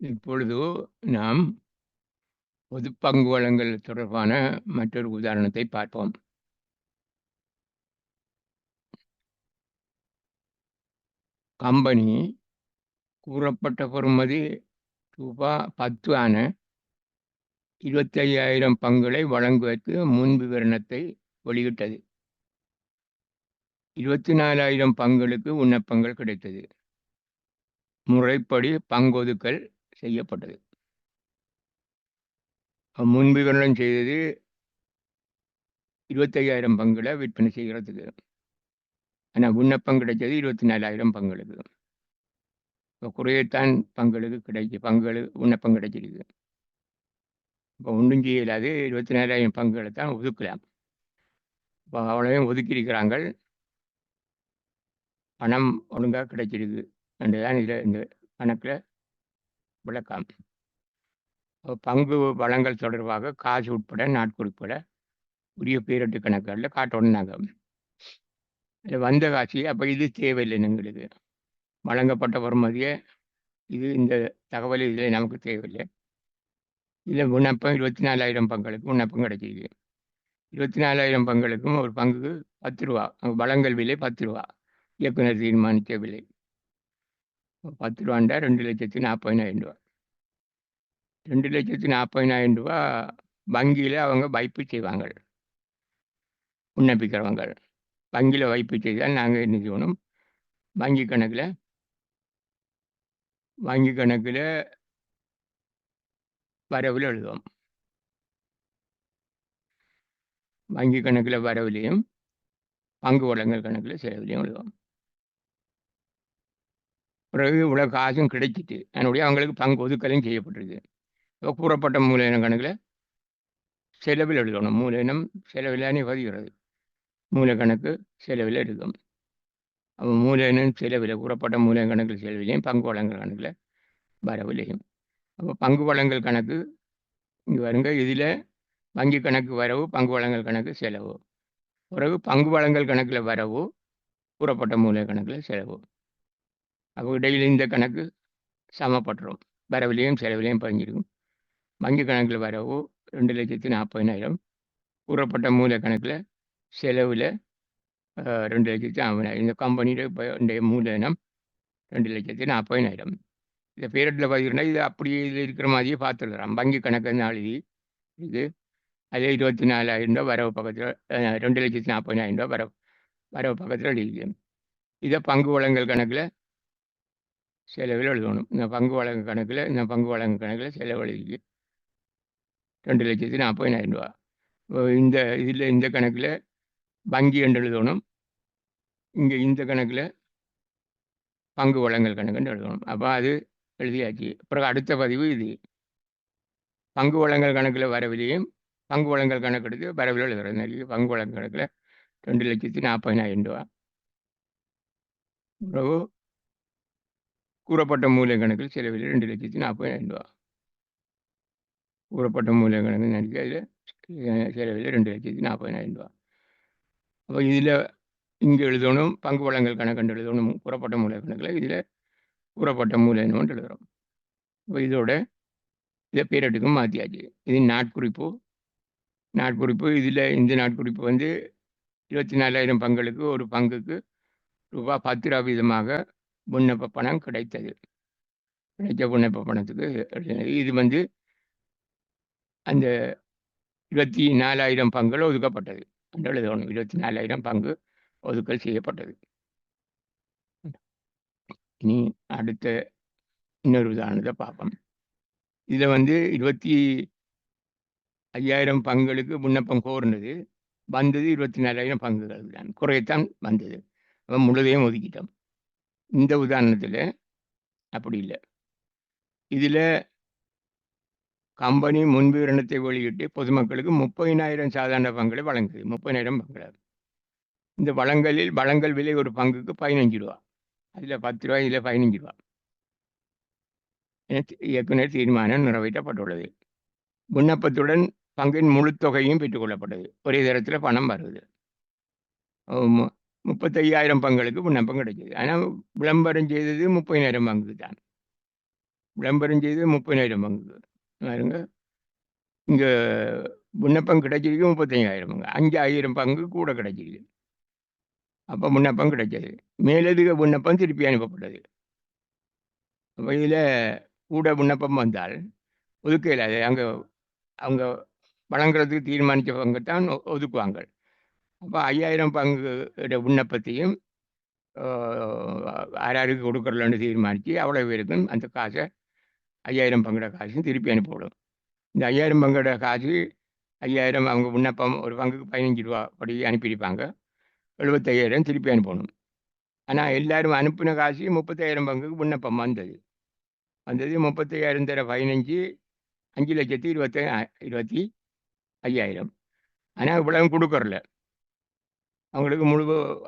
இப்பொழுது நாம் பொது பங்கு வழங்கல் தொடர்பான மற்றொரு உதாரணத்தை பார்ப்போம். கம்பெனி கூறப்பட்ட பெறுமதி ரூ. 10 ஆன 25,000 பங்குகளை வழங்குவதற்கு முன் விவரணத்தை வெளியிட்டது. 24,000 பங்குகளுக்கு விண்ணப்பங்கள் கிடைத்தது. முறைப்படி பங்கொதுக்கல் செய்யப்பட்டது. முன் விவரணம் செய்தது 25,000 பங்குகளை விற்பனை செய்கிறதுக்கு. ஆனால் விண்ணப்பம் கிடைச்சது 24,000 பங்குகளுக்கு. இப்போ குறையத்தான் பங்குகளுக்கு விண்ணப்பம் கிடைச்சிருக்கு. இப்போ ஒன்றும் செய்யலாது, 24,000 பங்குகளை தான் ஒதுக்கலாம். இப்போ அவ்வளோதையும் ஒதுக்கியிருக்கிறாங்க, பணம் ஒழுங்காக கிடைச்சிருக்கு என்றுதான் இதில் இந்த கணக்கில் விளக்கம். பங்கு வழங்கல் தொடர்பாக காசு உட்பட நாட்குறிப்புகளை உரிய பேரட்டு கணக்குகளில் காட்டணும். நாங்கள் இதில் வந்த காசு அப்போ இது தேவையில்லை. எங்களுக்கு வழங்கப்பட்ட பெறுமதியை இந்த தகவல் இதில் நமக்கு தேவையில்லை. இதில் விண்ணப்பம் 24,000 பங்குகளுக்கு விண்ணப்பம் கிடைச்சிருக்கு. 24,000 பங்குகளுக்கும் ஒரு பங்குக்கு 10 ரூபா. வழங்கல் விலை 10 ரூபா. இயக்குனர் தீர்மானித்த விலை 10 ரூபாண்டா 2,40,000 ரூபா. 2,40,000 ரூபா வங்கியில் அவங்க வைப்பு செய்வாங்க. விண்ணப்பிக்கிறவங்க வங்கியில் வைப்பு செய்தால் நாங்கள் என்ன செய்யணும், வங்கி கணக்கில் வரவில் எழுதுவோம். வங்கி கணக்கில் வரவிலையும் பங்கு வழங்கல் கணக்கில் செலவிலையும் எழுதுவோம். பிறகு இவ்வளோ காசும் கிடைச்சிட்டு அதனுடைய அவங்களுக்கு பங்கு ஒதுக்கலையும் செய்யப்பட்டிருக்கு. இப்போ கூறப்பட்ட மூலதன கணக்கில் செலவில் எழுதணும். மூலதனம் செலவிலானே பதிகிறது. மூலக்கணக்கு செலவில் இருக்கும். அப்போ மூலதனம் செலவில் கூறப்பட்ட மூலதன கணக்கில் செலவிலையும் பங்கு வழங்கல் கணக்கில் வரவில்லையும். அப்போ பங்கு வழங்கல் கணக்கு இங்கே வருங்க. இதில் வங்கி கணக்கு வரவு, பங்கு வழங்கல் கணக்கு செலவு. பிறகு பங்கு வழங்கல் கணக்கில் வரவு, கூறப்பட்ட மூலதன கணக்கில் செலவு. அப்போ இடையில் இந்த கணக்கு சமப்பட்டுரும். வரவிலையும் செலவிலையும் பதிஞ்சிருக்கும். வங்கி கணக்கில் வரவு 2,40,000, கூறப்பட்ட மூல கணக்கில் செலவில் 2,50,000. இந்த கம்பெனியோட மூலதனம் 2,40,000. இந்த பேரட்டில் பதிக்கிறோன்னா இது அப்படியே இதில் இருக்கிற மாதிரியே பார்த்துடுறோம். வங்கி கணக்கு எழுதி இது அதே 24,000 ரூபா வரவு பக்கத்தில் 2,40,000 ரூபா வரவு பக்கத்தில் எழுதிக்கு. இதை பங்கு வழங்கல் கணக்கில் செலவில் எழுதணும். இந்த பங்கு வழங்கல் கணக்கில் செலவு எழுதிக்கு 2,40,000 ரூபா. இந்த கணக்கில் வங்கி என்று எழுதணும். இங்கே இந்த கணக்கில் பங்கு வழங்கல் கணக்குன்னு எழுதணும். அப்போ அது எழுதியாச்சு. பிறகு அடுத்த பதிவு இது பங்கு வழங்கல் கணக்கில் வரவிலையும் பங்கு வழங்கல் கணக்கு எடுத்து வரவில் எழுதுறது. பங்கு வழங்கல் கணக்கில் 2,40,000 ரூபா. பிறகு கூறப்பட்ட மூல கணக்கில் செலவில் 2,40,000 ரூபா. கூறப்பட்ட மூல கணக்கு நடிக்க அதில் செலவில் 2,40,000 ரூபா. அப்போ இதில் இங்கே எழுதணும் பங்கு வழங்கல் கணக்கு எழுதணும். கூறப்பட்ட மூல கணக்கில் இதில் கூறப்பட்ட மூலதனம் எழுதுகிறோம். இப்போ இதை பேரட்டுக்கும் மாற்றியாச்சு. இது நாட்குறிப்பு. இதில் இந்த நாட்குறிப்பு 24,000 பங்குகளுக்கு ஒரு பங்குக்கு ரூபா 10 ரூபா வீதமாக விண்ணப்ப பணம் கிடைத்தது. கிடைச்ச விண்ணப்ப பணத்துக்கு எழுதினது. இது அந்த 24,000 பங்குகள் ஒதுக்கப்பட்டது என்று எழுதணும். 24,000 பங்கு ஒதுக்கல் செய்யப்பட்டது. இனி அடுத்த இன்னொரு உதாரணத்தை பார்ப்போம். இதில் 25,000 பங்குகளுக்கு விண்ணப்பம் கோருனது. வந்தது 24,000 பங்குகள் தான். குறையத்தான் வந்தது. அப்போ முழுதையும் ஒதுக்கிட்டோம். இந்த உதாரணத்தில் அப்படி இல்லை. இதில் கம்பெனி முன்விவரணத்தை வெளியிட்டு பொதுமக்களுக்கு 30,000 சாதாரண பங்குகளை வழங்குது. 30,000 பங்குகள். இந்த வழங்கல் விலை ஒரு பங்குக்கு 15 ரூபா. அதில் 10 ரூபா, இதில் 15 ரூபா. இயக்குனர் தீர்மானம் நிறைவேற்றப்பட்டுள்ளது. விண்ணப்பத்துடன் பங்கின் முழு தொகையும் பெற்றுக்கொள்ளப்பட்டது. ஒரே தரத்தில் பணம் வருது. 35,000 பங்குகளுக்கு விண்ணப்பம் கிடைச்சது. ஆனால் விளம்பரம் செய்தது 30,000 பங்குக்கு தான். விளம்பரம் செய்து 30,000 பங்கு பாருங்க. இங்கே விண்ணப்பம் கிடைச்சிருக்கு 35,000 பங்கு, 5,000 பங்கு கூட கிடைச்சிருக்கு. அப்போ விண்ணப்பம் கிடைச்சது, மேலதிக விண்ணப்பம் திருப்பி அனுப்பப்பட்டது. அப்போ இதில் கூட விண்ணப்பம் வந்தால் ஒதுக்கையில் அது அங்கே அவங்க வழங்குறதுக்கு தீர்மானித்த பங்கு தான் ஒதுக்குவாங்க. அப்போ 5,000 பங்கு விண்ணப்பத்தையும் யாருக்கு கொடுக்கறலன்னு தீர்மானித்து அவ்வளோ பேருக்கும் அந்த காசை 5,000 பங்குட காசு திருப்பி அனுப்பப்படும். இந்த 5,000 பங்குட காசு 5,000 அவங்க விண்ணப்பம் ஒரு பங்குக்கு 15 ரூபா படி அனுப்பியிருப்பாங்க. 75,000 திருப்பி அனுப்பணும். ஆனால் எல்லாரும் அனுப்பின காசு 35,000 பங்குக்கு விண்ணப்பம் வந்தது. 35,000 தர 15 5,25,000. ஆனால் இவ்வளவு கொடுக்கறல. அவங்களுக்கு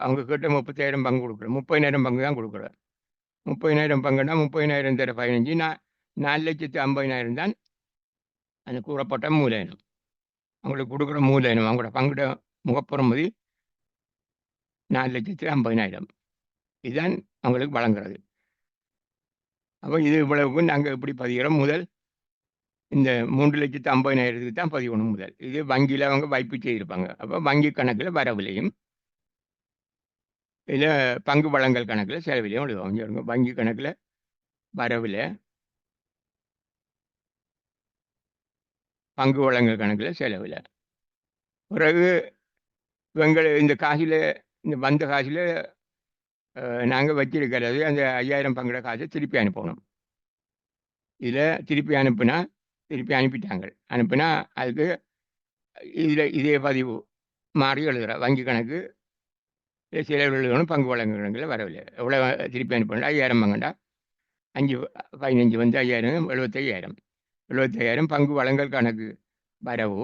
அவங்க கேட்ட 30,000 பங்கு கொடுக்குற, 30,000 பங்கு தான் கொடுக்குற. 30,000 பங்குன்னா 30,000 தர 15 4,50,000 தான் அந்த கூறப்பட்ட மூலதனம். அவங்களுக்கு கொடுக்குற மூலதனம் அவங்களோட பங்குட முகப்புறமதி 4,50,000. இதுதான் அவங்களுக்கு வழங்குறது. அப்போ இது இவ்வளவுக்கு நாங்கள் எப்படி பதிகிறோம்? முதல் இந்த 3,50,000 தான் பதிவணும் முதல். இது வங்கியில் அவங்க வைப்பு செய்திருப்பாங்க. அப்போ வங்கி கணக்கில் வரவில்லையும், இதில் பங்கு வழங்கல் கணக்கில் செலவிலையும் எழுதுவோம். வங்கி கணக்கில் வரவில், பங்கு வழங்கல் கணக்கில் செலவில். பிறகு இந்த காசில், இந்த வந்த காசில் நாங்கள் வச்சிருக்கிறது அந்த 5,000 பங்குட காசை திருப்பி அனுப்பணும். இதில் திருப்பி அனுப்பிட்டாங்க. அனுப்பினா அதுக்கு இதில் இதே பதிவு மாறி எழுதுகிற வங்கி கணக்கு செலவு எழுதணும். பங்கு வழங்கல் கணக்கில் வரவில்லை. எவ்வளோ திருப்பி அனுப்பணும்? 5,000 பங்குண்டா 5 15 வந்து 5,000 75,000. 75,000 பங்கு வழங்கல் கணக்கு வரவு,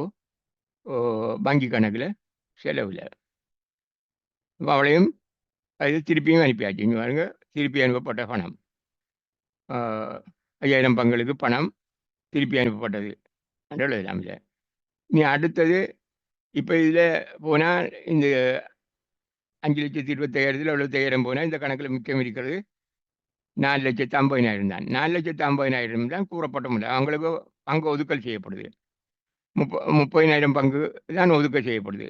வங்கி கணக்கில் செலவில். அப்போ அவளையும் அது திருப்பியும் அனுப்பியாச்சு. இங்கே பாருங்க, திருப்பி அனுப்பப்பட்ட பணம் 5,000 பங்களுக்கு பணம் திருப்பி அனுப்பப்பட்டது என்று எழுதலாம். இல்லை நீ அடுத்தது இப்போ இதில் போனால் இந்த 5,25,000 75,000 போனால் இந்த கணக்கில் மிச்சம் இருக்கிறது 4,50,000 தான். 4,50,000 தான் கூறப்பட்ட முடியல. அவங்களுக்கு பங்கு ஒதுக்கல் செய்யப்படுது. 30,000 பங்கு தான் ஒதுக்கல் செய்யப்படுது.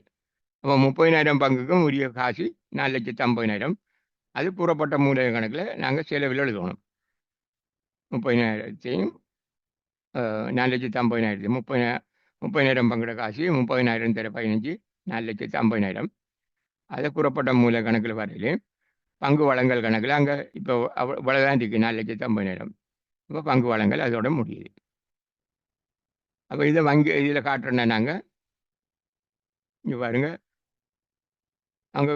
அப்போ 30,000 பங்குக்கும் உரிய காசு 4,50,000. அது கூறப்பட்ட மூலதன கணக்கில் நாங்கள் செலவில் எழுதணும். 30,000 4,50,000 30,000 பங்குட காசு 30,000 தர 15 4,50,000. அதை கூறப்பட்ட மூல கணக்கில் வரையிலே பங்கு வழங்கல் கணக்கில் அங்கே இப்போ இவ்வளோதான் இருக்குது 4,50,000. இப்போ பங்கு வழங்கல் அதோட முடியுது. அப்போ இதை வங்கி இதில் காட்டுறோன்னா நாங்கள் இங்கே பாருங்க, அவங்க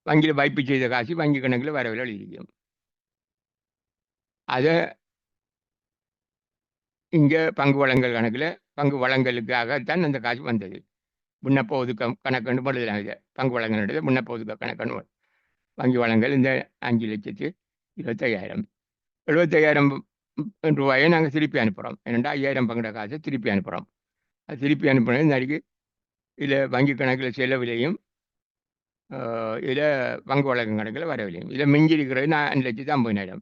வங்கியில் வைப்பு செய்த காசு வங்கி கணக்கில் வரவில் எழுதியிருக்கோம். அதை இங்கே பங்கு வழங்கல் கணக்கில் பங்கு வழங்கலுக்காகத்தான் அந்த காசு வந்தது. விண்ணப்ப ஒதுக்கம் கணக்குன்னு எழுதலாம். இதை பங்கு வழங்கல் விண்ணப்ப ஒதுக்க கணக்குன்னு வங்கி வழங்கல் இந்த 5,25,000 75,000 ரூபாயை நாங்கள் திருப்பி அனுப்புகிறோம். ஏன்னா 5,000 பங்குட காசை திருப்பி அனுப்புகிறோம். அது திருப்பி அனுப்புனது நாளைக்கு இதில் வங்கி கணக்கில் செலவிலையும் இதில் பங்கு வழங்கும் கணக்கில் வரவில்லையும். இதில் மிஞ்சி இருக்கிறது 4,50,000.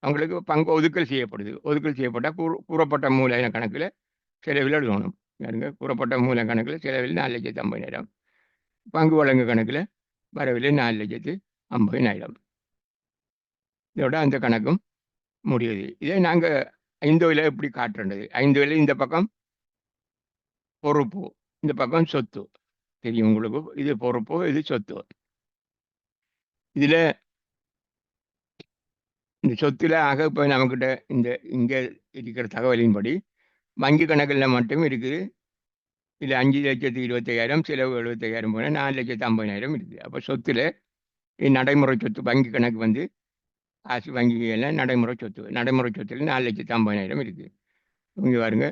அவங்களுக்கு பங்கு ஒதுக்கல் செய்யப்படுது. ஒதுக்கல் செய்யப்பட்டால் கூறப்பட்ட மூலதன கணக்கில் செலவில் எழுதணும். யாருங்க கூறப்பட்ட மூல கணக்கில் செலவில் 4,50,000. பங்கு வழங்கு கணக்கில் வரவில்லை 4,50,000. இதோட அந்த கணக்கும் முடியுது. இதை நாங்கள் 5 எப்படி காட்டுறது? 5 இந்த பக்கம் பொறுப்பு, இந்த பக்கம் சொத்து. தெரியும் உங்களுக்கு, இது பொறுப்பு, இது சொத்து. இதில் இந்த சொத்துல ஆக இப்போ நம்மக்கிட்ட இந்த இங்கே இருக்கிற தகவலின்படி வங்கி கணக்கில் மட்டும் இருக்குது. இதில் 5,25,000 செலவு 75,000 போனால் 4,50,000 இருக்குது. அப்போ சொத்துல நடைமுறை சொத்து வங்கி கணக்கு வந்து காசு வங்கிகளில் நடைமுறை சொத்து, நடைமுறை சொத்தில் 4,50,000 இருக்குது. இங்கே பாருங்க,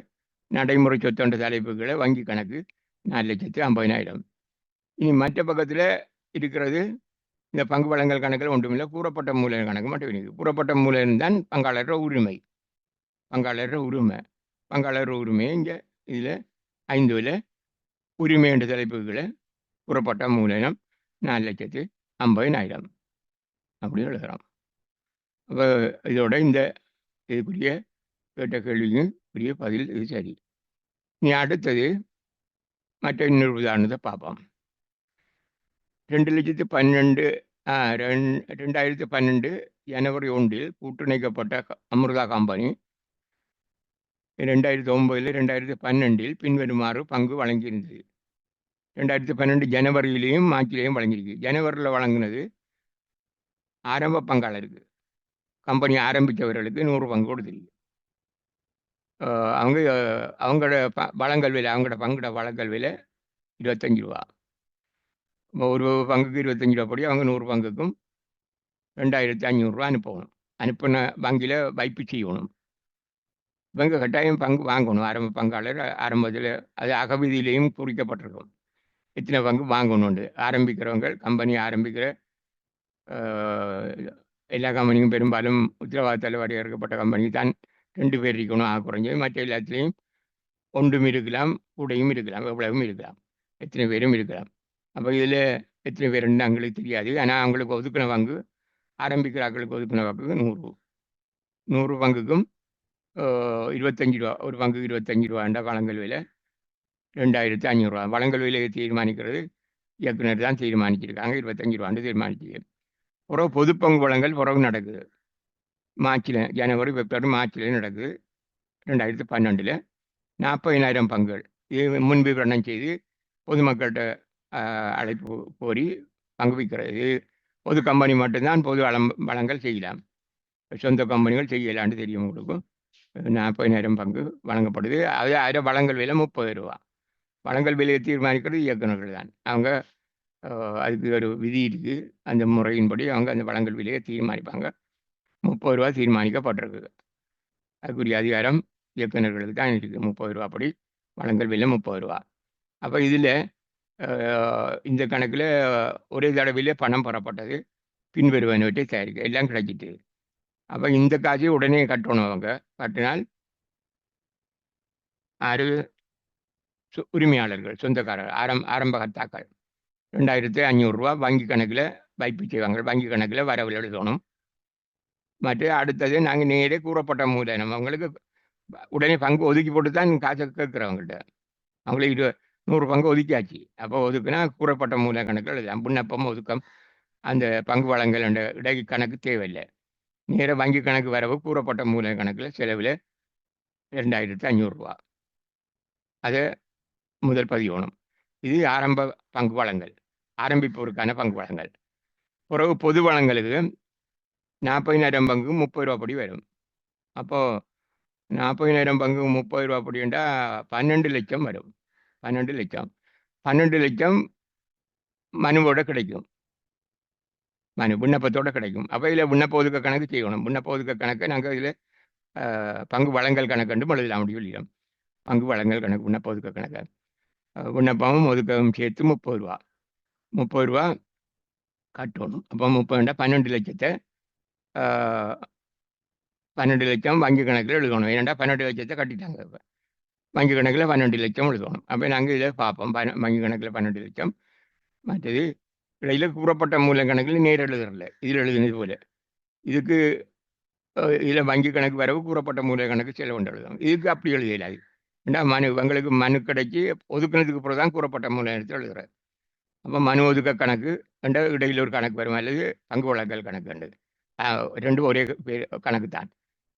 நடைமுறை சொத்துன்ற தலைப்புகளை வங்கி கணக்கு 4,50,000. இனி மற்ற பக்கத்தில் இருக்கிறது இந்த பங்கு வழங்கல் கணக்கில் ஒன்றுமில்லை, கூறப்பட்ட மூலதன கணக்கு மட்டும் இருக்குது. கூறப்பட்ட மூலதனம் தான் பங்காளர் உரிமை. பங்காளர் உரிமை இங்கே இதில் 5 உரிமை என்ற தலைப்புகளை கூறப்பட்ட மூலதனம் 4,50,000 அப்படின்னு எழுதுகிறோம். அப்போ இதோட இந்த இதுக்குரிய கேட்ட கேள்வியும் பெரிய பதில் இது சரி. நீ அடுத்தது மற்ற இன்னொரு உதாரணத்தை பார்ப்போம். 2012 2012 ஜனவரி 1 கூட்டிணைக்கப்பட்ட அமிர்தா கம்பெனி 2009 2012 பின்வருமாறு பங்கு வழங்கியிருந்தது. 2012 ஜனவரியிலையும் மார்ச்சிலையும் வழங்கியிருக்கு. ஜனவரியில் வழங்கினது ஆரம்ப பங்காளருக்கு, கம்பெனி ஆரம்பித்தவர்களுக்கு 100 பங்கு கொடுத்துருக்கு. அவங்க அவங்களோட வழங்கல் விலை, அவங்களோட பங்கோட வழங்கல் விலை 25 ரூபா. ஒரு பங்குக்கு 25 ரூபா படி அவங்க 100 பங்குக்கும் 2500 ரூபா அனுப்பணும். அனுப்பின வங்கியில் வைப்பு செய்யணும். இவங்க கட்டாயம் பங்கு வாங்கணும். ஆரம்ப பங்காளர் ஆரம்பத்தில் அது அகவிதியிலையும் குறிக்கப்பட்டிருக்கும் எத்தனை பங்கு வாங்கணும்னு. ஆரம்பிக்கிறவங்க, கம்பெனி ஆரம்பிக்கிற எல்லா கம்பெனியும் பெரும்பாலும் உத்தரவாதத்தில் வரையறுக்கப்பட்ட கம்பெனி தான் 2 பேர் இருக்கணும் ஆக குறைஞ்சது. மற்ற எல்லாத்துலேயும் ஒன்றும் இருக்கலாம், கூடையும் இருக்கலாம், எவ்வளவும் இருக்கலாம், எத்தனை பேரும் இருக்கலாம். அப்போ இதில் எத்தனை பேருன்னு அவங்களுக்கு தெரியாது. ஆனால் அவங்களுக்கு ஒதுக்கின பங்கு, ஆரம்பிக்கிறார்களுக்கு ஒதுக்கின பங்கு 100 பங்குக்கும் 25 ரூபா. ஒரு பங்குக்கு 25 ரூபாண்ட வழங்கல் விலை 2500 ரூபா. வழங்கல் விலையை தீர்மானிக்கிறது இயக்குனர் தான் தீர்மானிச்சிருக்காங்க. 25 ரூபான்னு தீர்மானிச்சிருக்கு. பிறகு பொது பங்கு வழங்கல் பிறகு நடக்குது. மார்ச்சில், ஜனவரி, பிப்ரவரி, மார்ச்சில் நடக்குது. 2012 40,000 பங்குகள் இது முன்விவரணம் செய்து பொதுமக்கள்கிட்ட அழைப்பு கோரி பங்கு விற்கிறது. பொது கம்பெனி மட்டும்தான் பொது வழங்கல் செய்யலாம், சொந்த கம்பெனிகள் செய்யலான்னு தெரியும் உங்களுக்கு. 40,000 பங்கு வழங்கப்படுது. அதில் வழங்கல் விலை 30 ரூபா. வழங்கல் விலையை தீர்மானிக்கிறது இயக்குநர்கள் தான். அவங்க அதுக்கு ஒரு விதி இருக்குது. அந்த முறையின்படி அவங்க அந்த வழங்கல் விலையை தீர்மானிப்பாங்க. 30 ரூபா தீர்மானிக்கப்பட்டிருக்கு. அதுக்குரிய அதிகாரம் இயக்குநர்களுக்கு தான் இருக்குது. 30 ரூபா படி வழங்கல் விலை 30 ரூபா. அப்போ இதில் இந்த கணக்கில் ஒரே தடவையிலே பணம் பெறப்பட்டது, பின்வருவனவற்றை தயாரிக்க எல்லாம் கிடைச்சிட்டு. அப்போ இந்த காசை உடனே கட்டணும். அவங்க கட்டினால் ஆறு உரிமையாளர்கள், சொந்தக்காரர்கள், ஆரம்ப கர்த்தாக்கள் 2500 ரூபா வங்கி கணக்கில் வைப்பு செய்வாங்க. வங்கி கணக்கில் வரவில் எழுதணும். மற்ற அடுத்தது நாங்கள் நேரே கூறப்பட்ட மூலதனம் அவங்களுக்கு உடனே பங்கு ஒதுக்கி போட்டு தான் காசை கேட்குறவங்கள்ட்ட. அவங்களுக்கு 100 பங்கு ஒதுக்கியாச்சு. அப்போ ஒதுக்குனா கூறப்பட்ட மூல கணக்கில் எழுதலாம். விண்ணப்பம், ஒதுக்கம், அந்த பங்கு வழங்கல் என்ற இடை கணக்கு தேவையில்லை. நேராக வங்கி கணக்கு வரவு கூறப்பட்ட மூல கணக்கில் செலவில் 2500 ரூபா. அதை முதல் பதியணும். இது ஆரம்ப பங்கு வழங்கல், ஆரம்பிப்போருக்கான பங்கு வழங்கல். பிறகு பொது வழங்கலுக்கு 40,000 பங்கு 30 ரூபா படி வரும். அப்போது 40,000 பங்கு 30 ரூபா படிண்டா 12 லட்சம் வரும். 12 லட்சம் மனுவோட கிடைக்கும். மனு விண்ணப்பத்தோடு கிடைக்கும். அப்போ இதில் விண்ணப்ப ஒதுக்க கணக்கு செய்யணும். விண்ணப்ப ஒதுக்க கணக்கை நாங்கள் இதில் பங்கு வழங்கல் கணக்கு எழுதலாம் அப்படி சொல்லிடும். பங்கு வழங்கல் கணக்கு, விண்ணப்ப ஒதுக்க கணக்கு, விண்ணப்பமும் ஒதுக்கவும் சேர்த்து 30 ரூபா. 30 ரூபா கட்டணும். அப்போ 30 12 லட்சத்தை 12 லட்சம் வங்கி கணக்கில் எழுதணும். ஏன்னா 12 லட்சத்தை கட்டிட்டாங்க. இப்போ வங்கி கணக்கில் 12 லட்சம் எழுதணும். அப்போ நாங்கள் இதை பார்ப்போம். வங்கி கணக்கில் 12 லட்சம். மற்றது இடையில் கூறப்பட்ட மூல கணக்கில் நேர் எழுதுறதில்ல, இதில் எழுதுனது போல. இதுக்கு இதில் வங்கி கணக்கு வரவு கூறப்பட்ட மூல கணக்கு செலவு எழுதணும். இதுக்கு அப்படி எழுதலாது. ஏன்னா எங்களுக்கு மனு கிடைச்சி ஒதுக்கினதுக்கு பிறகு தான் கூறப்பட்ட மூல எடுத்து எழுதுறாரு. அப்போ மனு ஒதுக்க கணக்கு என்ற இடையில் ஒரு கணக்கு வரும், அல்லது பங்கு வழங்கல் கணக்கு உண்டு. ரெண்டும் ஒரே கணக்கு தான்.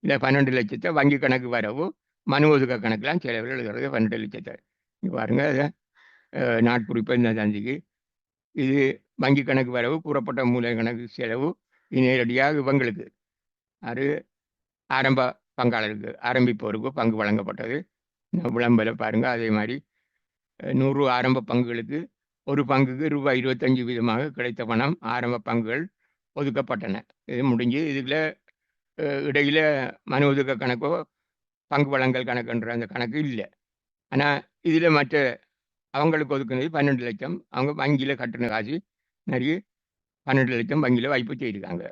இல்லை 12 லட்சத்தை வங்கி கணக்கு வரவு, மனு ஒதுக்க கணக்கெலாம் செலவில் எழுதுறது 12 லட்சத்தை. இங்கே பாருங்கள், அதை நாட்குறிப்பை இந்த தந்திக்கு இது வங்கி கணக்கு வரவு கூறப்பட்ட மூல கணக்கு செலவு நேரடியாக இவங்களுக்கு, அது ஆரம்ப பங்காளருக்கு, ஆரம்பிப்போருக்கு பங்கு வழங்கப்பட்டது. விளம்பர பாருங்கள். அதே மாதிரி 100 ஆரம்ப பங்குகளுக்கு ஒரு பங்குக்கு ரூபாய் 25 வீதமாக கிடைத்த பணம் ஆரம்ப பங்குகள் ஒதுக்கப்பட்டன. இது முடிஞ்சு. இதுல இடையில மனு ஒதுக்க கணக்கோ பங்கு வழங்கல் கணக்குன்ற அந்த கணக்கு இல்லை. ஆனால் இதில் மற்ற அவங்களுக்கு ஒதுக்குனது 12 லட்சம். அவங்க வங்கியில் கட்டின காசு நிறைய 12 லட்சம் வங்கியில் வைப்பு செய்திருக்காங்க.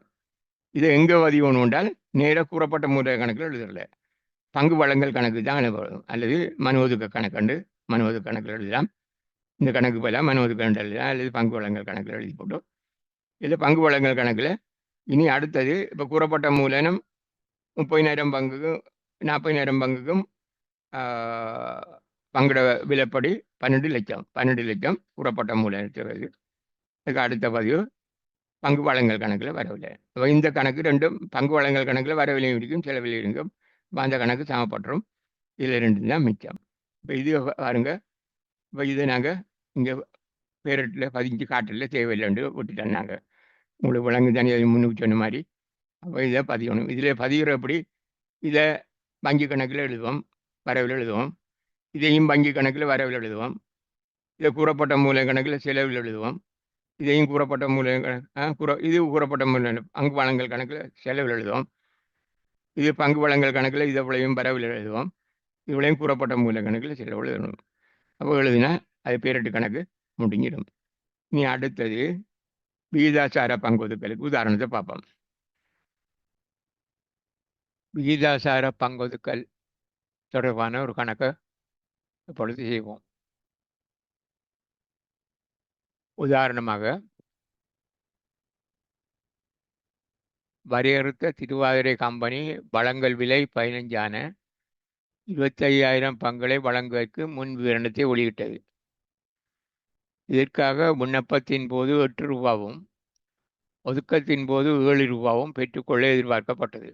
இதை எங்கே பதிவணும் என்றால் நேராக கூறப்பட்ட மூல கணக்கில் எழுதுறல, பங்கு வழங்கல் கணக்கு தான் எழுதப்படும். அல்லது மனு ஒதுக்க கணக்கண்டு மனு ஒதுக்க கணக்கில் எழுதலாம். இந்த கணக்கு போல மனு ஒதுக்க எழுதலாம், அல்லது பங்கு வழங்கல் கணக்கில் எழுதி போட்டோம். இதில் பங்கு வழங்கல் கணக்கில் இனி அடுத்தது இப்போ கூறப்பட்ட மூலதனம் 30,000 பங்குக்கு 40,000 பங்குக்கும் பங்கிட விலைப்படி 12 லட்சம் 12 லட்சம் கூறப்பட்ட மூலதனத்துக்கு. அதுக்கு அடுத்த பதிவு பங்கு வழங்கல் கணக்கில் வரவில்லை. அப்போ இந்த கணக்கு ரெண்டும் பங்கு வழங்கல் கணக்கில் வரவில்லையும் இருக்கும் செலவிலையும் இருக்கும். அந்த கணக்கு சமப்பட்டுரும். இதில் ரெண்டு தான் மிச்சம். இப்போ இது பாருங்க. இப்போ இதை நாங்கள் இங்கே பேரட்டில் பதிஞ்சு காட்டில் தேவையில்லைன்னு விட்டுட்டோம். நாங்கள் உங்களுக்கு விலங்கு தனி அது முன்னுக்கு சொன்ன மாதிரி. அப்போ இதை பதியணும். இதில் பதிகிறபடி இதை வங்கி கணக்கில் எழுதுவோம், வரவில் எழுதுவோம். இதையும் வங்கி கணக்கில் வரவில் எழுதுவோம். இதை கூறப்பட்ட மூல கணக்கில் செலவில் எழுதுவோம். இதையும் கூறப்பட்ட மூல இது கூறப்பட்ட மூல பங்கு வழங்கல் கணக்கில் செலவில் எழுதுவோம். இது பங்கு வழங்கல் கணக்கில் இதை விளையும் வரவில் எழுதுவோம். இவ்வளையும் கூறப்பட்ட மூல கணக்கில் செலவில் எழுதணும். அப்போ எழுதினா அது பேரட்டு கணக்கு முடிஞ்சிடும். இனி அடுத்தது விகிதாசார பங்கொதுக்கலுக்கு உதாரணத்தை பார்ப்போம். விகிதாசார பங்கொதுக்கல் தொடர்பான ஒரு கணக்கை இப்பொழுது செய்வோம். உதாரணமாக வரையறுத்த திருவாதிரை கம்பெனி வழங்கல் விலை 15 25,000 பங்குகளை வழங்குவதற்கு முன் விவரணத்தை வெளியிட்டது. இதற்காக விண்ணப்பத்தின் போது 8 ரூபாவும் ஒதுக்கத்தின் போது 7 ரூபாவும் பெற்றுக்கொள்ள எதிர்பார்க்கப்பட்டது.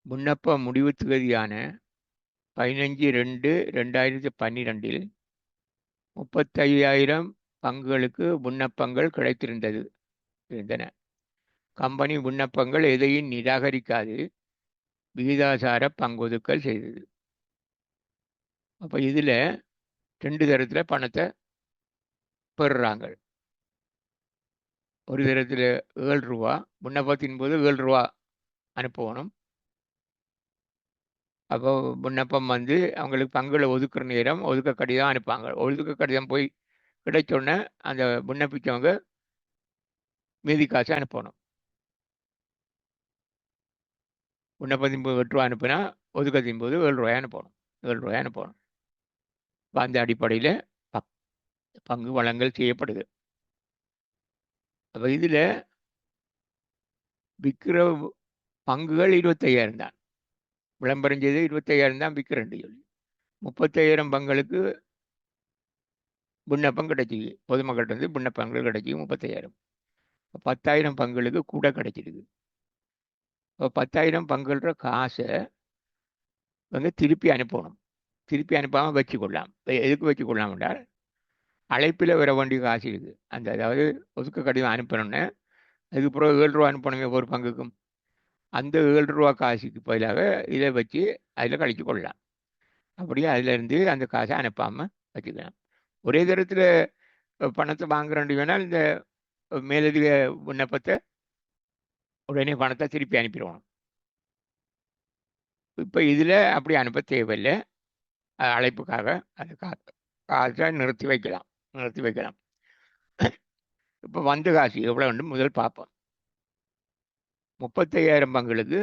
விண்ணப்ப முடிவு தேதியான 15/2/2012 35,000 பங்குகளுக்கு விண்ணப்பங்கள் கிடைத்திருந்தன. கம்பெனி விண்ணப்பங்கள் எதையும் நிராகரிக்காது விகிதாசார பங்கொதுக்கல் செய்தது. அப்போ இதில் 2 தரத்தில் பணத்தை பெறுறாங்க. ஒரு தரத்தில் 7 ரூபா, விண்ணப்பத்தின் போது 7 ரூபா அனுப்பணும். அப்போ விண்ணப்பம் வந்து அவங்களுக்கு பங்குகளை ஒதுக்குற நேரம் ஒதுக்க கடிதம் அனுப்பாங்க. ஒதுக்க கடிதம் போய் கிடைச்சோடனே அந்த விண்ணப்பித்தவங்க மீதி காசு அனுப்பணும். விண்ணப்பத்தின் போது 8 ரூபா அனுப்புனா ஒதுக்கத்தின் போது 7 ரூபாய் அனுப்பணும். 7 ரூபாய் அனுப்பணும். அந்த அடிப்படையில் பங்கு வழங்கல் செய்யப்படுது. அப்போ இதில் விற்கிற பங்குகள் 25,000 தான். விளம்பரம் செய்து 25,000 தான் விற்கிறேன் சொல்லி 35,000 பங்குகளுக்கு விண்ணப்பம் கிடைச்சிது. பொதுமக்கள்கிட்ட வந்து விண்ணப்பங்கள் கிடைச்சி 35,000. 10,000 பங்குகளுக்கு கூட கிடைச்சிருக்கு. இப்போ 10,000 பங்குன்ற காசை வந்து திருப்பி அனுப்பணும். திருப்பி அனுப்பாமல் வச்சுக்கொள்ளலாம். எதுக்கு வச்சுக்கொள்ளலாம் என்றால் அழைப்பில் வர வேண்டிய காசு இருக்குது. அதாவது ஒதுக்க கடிதம் அனுப்பணுன்னு அதுக்கப்புறம் 7 ரூபா அனுப்பணுமே ஒரு பங்குக்கும். அந்த 7 ரூபா காசுக்கு பதிலாக இதை வச்சு அதில் கழிச்சு கொள்ளலாம். அப்படியே அதிலேருந்து அந்த காசை அனுப்பாமல் வச்சுக்கலாம். ஒரே தரத்தில் பணத்தை வாங்குறேன்னு வேணால் இந்த மேலதிக விண்ணப்பத்தை உடனே பணத்தை திருப்பி அனுப்பிடுவோம். இப்போ இதில் அப்படி அனுப்ப தேவையில்லை. அழைப்புக்காக அந்த காசை நிறுத்தி வைக்கலாம். இப்போ வந்த காசு எவ்வளோ வேண்டும் முதல் பார்ப்போம். 35,000 பங்குகளுக்கு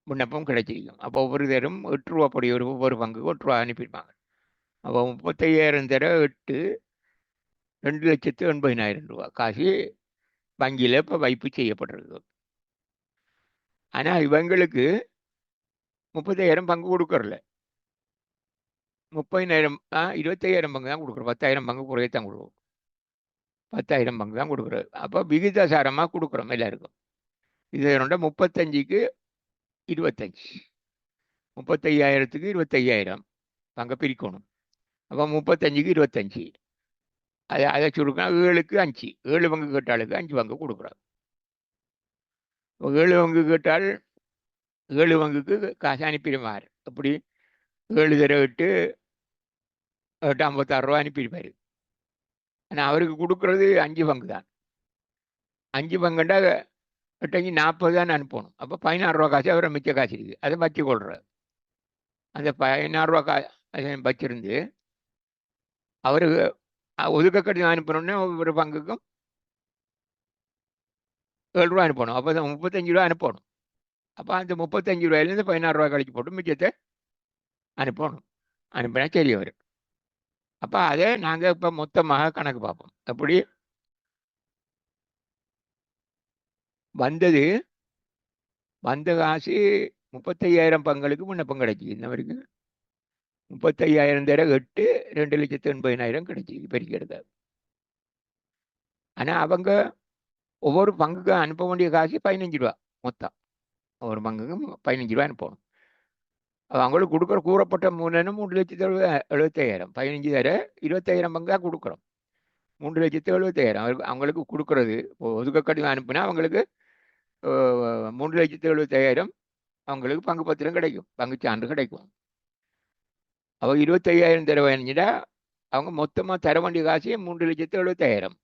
விண்ணப்பம் கிடைச்சிருக்கும். அப்போ ஒவ்வொரு தரம் 8 ரூபா படி ஒவ்வொரு பங்குக்கு 8 ரூபா அனுப்பியிருப்பாங்க. அப்போ 35,000 தர 8 2,80,000 ரூபா காசு வங்கியில் இப்போ வைப்பு செய்யப்பட்டிருக்கு. ஆனால் இவங்களுக்கு 30,000 பங்கு கொடுக்கறல. 30,000 25,000 பங்கு தான் கொடுக்குறோம். 10,000 பங்கு குறையத்தான் கொடுக்கும். 10,000 பங்கு தான் கொடுக்குறது. அப்போ விகிதாசாரமாக கொடுக்குறோம் எல்லாருக்கும். இது 35க்கு 25, 35,000க்கு 25,000 பங்கை பிரிக்கணும். அப்போ 35க்கு 25 அதை சுருக்கணும். 7க்கு 5 7 பங்கு கேட்டாளுக்கு 5 பங்கு கொடுக்குறோம். 7 பங்கு கேட்டால் 7 பங்குக்கு காசு அனுப்பிடுவார். அப்படி 7 தர 8 56 ரூபா அனுப்பிடுவார். ஆனால் அவருக்கு கொடுக்குறது 5 பங்கு தான். 5 பங்குண்டா 8 40 தான் அனுப்பணும். அப்போ 16 ரூபா காசு அவரை மிச்ச காசு இருக்குது. அதை வச்சு கொள்கிறார். அந்த 16 ரூபா காசு வச்சிருந்து அவருக்கு ஒதுக்க கடிதம் அனுப்பணும்னா ஒவ்வொரு பங்குக்கும் 7 ரூபா அனுப்பணும். அப்போ 35 ரூபா அனுப்பணும். அப்போ அந்த 35 ரூபாயிலேருந்து 16 ரூபா கழிச்சு போட்டு மிச்சத்தை அனுப்பணும். அனுப்பினா சரி வரும். அப்போ அதை நாங்கள் இப்போ மொத்தமாக கணக்கு பார்ப்போம். அப்படி வந்த காசு 35,000 பங்களுக்கு விண்ணப்பம் கிடைச்சி இன்னவருக்கு 35,000 தர 8 2,80,000 கிடைச்சி பெருக்கி எடுக்க. ஆனா அவங்க ஒவ்வொரு பங்குக்கு அனுப்ப வேண்டிய காசு 15 ரூபா மொத்தம். ஒவ்வொரு பங்குக்கும் 15 ரூபா அனுப்பணும். அவங்களுக்கு கொடுக்குற கூறப்பட்ட மூலதனம் 3,75,000. 15 தர 20,000 பங்கா கொடுக்குறோம். 3,75,000 அவங்களுக்கு கொடுக்கறது. ஒதுக்க கடிதம் அனுப்புனா அவங்களுக்கு 3,75,000 அவங்களுக்கு பங்கு பத்திரம் கிடைக்கும், பங்கு சான்று கிடைக்கும். அவங்க 25,000 தர வேணுச்சுட்டா அவங்க மொத்தமாக தர வேண்டிய காசு 3,75,000.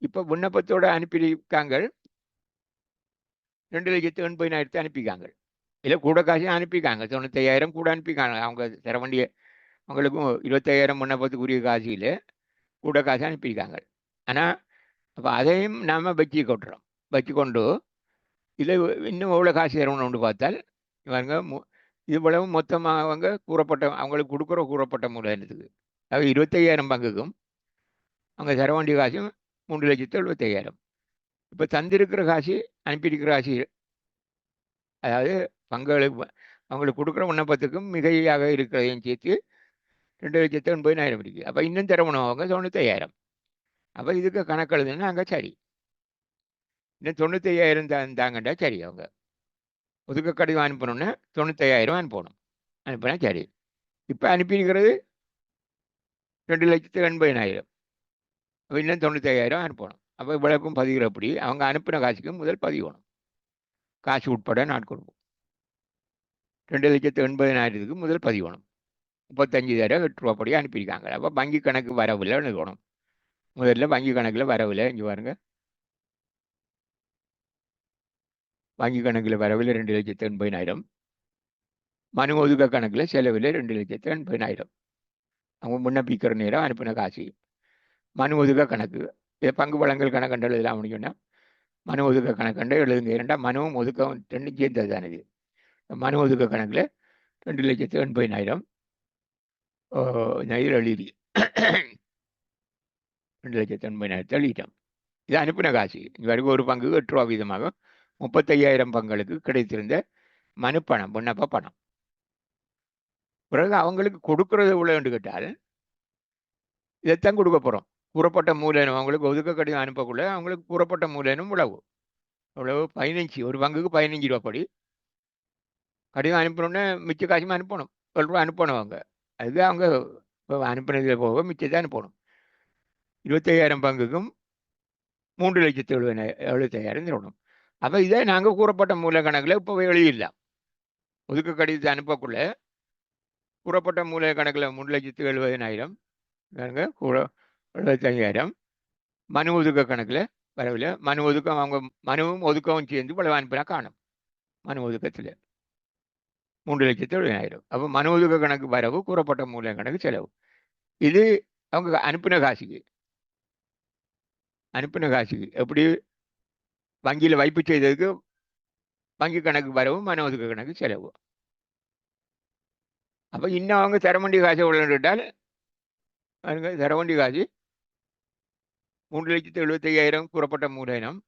இப்போ விண்ணப்பத்தோட அனுப்பியிருக்காங்க 2,80,000 அனுப்பிக்காங்க. இல்லை கூட காசு அனுப்பிக்காங்க, 95,000 கூட அனுப்பிக்காங்க. அவங்க தர வேண்டிய அவங்களுக்கும் 25,000 விண்ணப்பத்துக்குரிய காசியில் கூட காசு அனுப்பியிருக்காங்க. ஆனால் அப்போ அதையும் நாம் வச்சு கொட்டுறோம். வச்சு கொண்டு இதில் இன்னும் எவ்வளோ காசு தரணும்னு பார்த்தால் இவங்க இவ்வளவு மொத்தமாக அவங்க கூறப்பட்ட அவங்களுக்கு கொடுக்குற கூறப்பட்ட மூலதனத்துக்கு அது 25,000 பங்குக்கும் அவங்க தர வேண்டிய காசும் 3,75,000. இப்போ தந்திருக்கிற காசு அனுப்பியிருக்கிற காசு அதாவது பங்குகளுக்கு அவங்களுக்கு கொடுக்குற விண்ணப்பத்துக்கும் மிகையாக இருக்கிறதையும் சேர்த்து 2,80,000 இருக்குது. அப்போ இன்னும் தரணும் அவங்க 95,000. அப்போ இதுக்கு கணக்கு எழுதுன்னா அங்கே சரி, இன்னும் 95,000 தாங்கண்டா சரி. அவங்க ஒதுக்க கடிதம் அனுப்பணுன்னா 95,000 அனுப்பணும். அனுப்பினா சரி. இப்போ அனுப்பியிருக்கிறது 2,80,000. அப்போ இன்னும் 95,000 அனுப்பணும். அப்போ இவ்வளவுக்கும் பதிகிறப்படி அவங்க அனுப்பின காசுக்கு முதல் பதிகணும். காசு உட்பட நாட்கொடுக்கும் 2,80,000 முதல் பதிகணும். 35,000 8 ரூபா படி அனுப்பியிருக்காங்க. அப்போ வங்கி கணக்கு வரவில் எழுதணும். முதல்ல வங்கி கணக்கில் வரவில் இங்கே பாருங்க, வங்கி கணக்கில் வரவில் 2,80,000, மனு ஒதுக்க கணக்கில் செலவில் 2,80,000. அவங்க விண்ணப்பிக்கிற நேரம் அனுப்பின காசு. மனு ஒதுக்க கணக்கு இதை பங்கு வழங்கல் கணக்கண்டு எழுதலாம் முடியும்னா மனு ஒதுக்க கணக்கண்டு எழுதுங்க. இரண்டா மனுவும் ஒதுக்கவும் ரெண்டும் சேர்ந்தது தானே இது. மனு ஒதுக்க கணக்கில் 2,80,000 இதில் எழுதி 2,80,000 எழுதிட்டோம். இது அனுப்பின காசு. இங்கே வரைக்கும் ஒரு பங்கு 8 ரூபா வீதமாக 35,000 பங்களுக்கு கிடைத்திருந்த மனு பணம், விண்ணப்ப பணம். பிறகு அவங்களுக்கு கொடுக்கறது எவ்வளோன்னு கேட்டால் இதைத்தான் கொடுக்க போகிறோம். கூறப்பட்ட மூலதனம் அவங்களுக்கு ஒதுக்க கடிதம் அனுப்பக்குள்ள அவங்களுக்கு கூறப்பட்ட மூலதனம் இவ்வளவு 15, ஒரு பங்குக்கு 15 ரூபா படி கடிதம் அனுப்பணுன்னு மிச்ச காசுமே அனுப்பணும். 12 ரூபா அனுப்பணும் அவங்க. அதுக்கு அவங்க அனுப்பினதில் போக மிச்சத்தை அனுப்பணும். 25,000 பங்குக்கும் 3,70,000 தரணும். அப்போ இதை நாங்கள் கூறப்பட்ட மூல கணக்கில் இப்போ எழுதிடலாம். ஒதுக்க கடிதத்தை அனுப்பக்குள்ள கூறப்பட்ட மூல கணக்கில் 3,70,000 கூட 75,000 மனு ஒதுக்க கணக்கில் வரவில்லை. மனு ஒதுக்கம் அவங்க மனுவும் ஒதுக்கவும் சேர்ந்து இவ்வளவு அனுப்பினா காணும். மனு ஒதுக்கத்தில் 3,70,000. அப்போ மனு ஒதுக்க கணக்கு வரவு, கூறப்பட்ட மூல கணக்கு செலவு. இது அவங்க அனுப்பின காசுக்கு எப்படி வங்கியில் வைப்பு செய்ததுக்கு வங்கி கணக்கு வரவு, மனு ஒதுக்க கணக்கு செலவு. அப்போ இன்னும் அவங்க தர வேண்டிய காசை உள்ளிட்டால் அவங்க தர வேண்டிய காசு 3,75,000 கூறப்பட்ட மூலதனம்.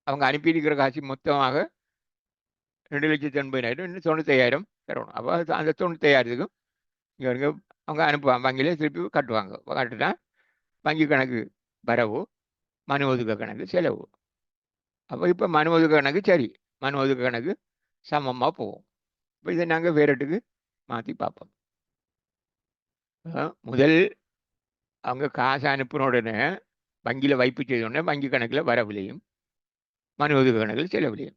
அவங்க அனுப்பியிருக்கிற காசு மொத்தமாக 2,80,000, இன்னும் 95,000 தரணும். அப்போ அந்த 95,000க்கும் இங்கே அவங்க அனுப்புவாங்க, வங்கியிலே திருப்பி கட்டுவாங்க. கட்டுனா வங்கி கணக்கு வரவு, மனு ஒதுக்க கணக்கு செலவு. அப்போ இப்போ மனு ஒதுக்க கணக்கு சரி, மனு ஒதுக்க கணக்கு சமமாக போகும். இப்போ இதை நாங்கள் வேறட்டுக்கு மாற்றி பார்ப்போம். முதல் அவங்க காசு அனுப்பின உடனே வங்கியில் வைப்பு செய்த உடனே வங்கி கணக்கில் வரவில்லையும் மனு ஒதுக்க கணக்கில் செலவில்லையும்.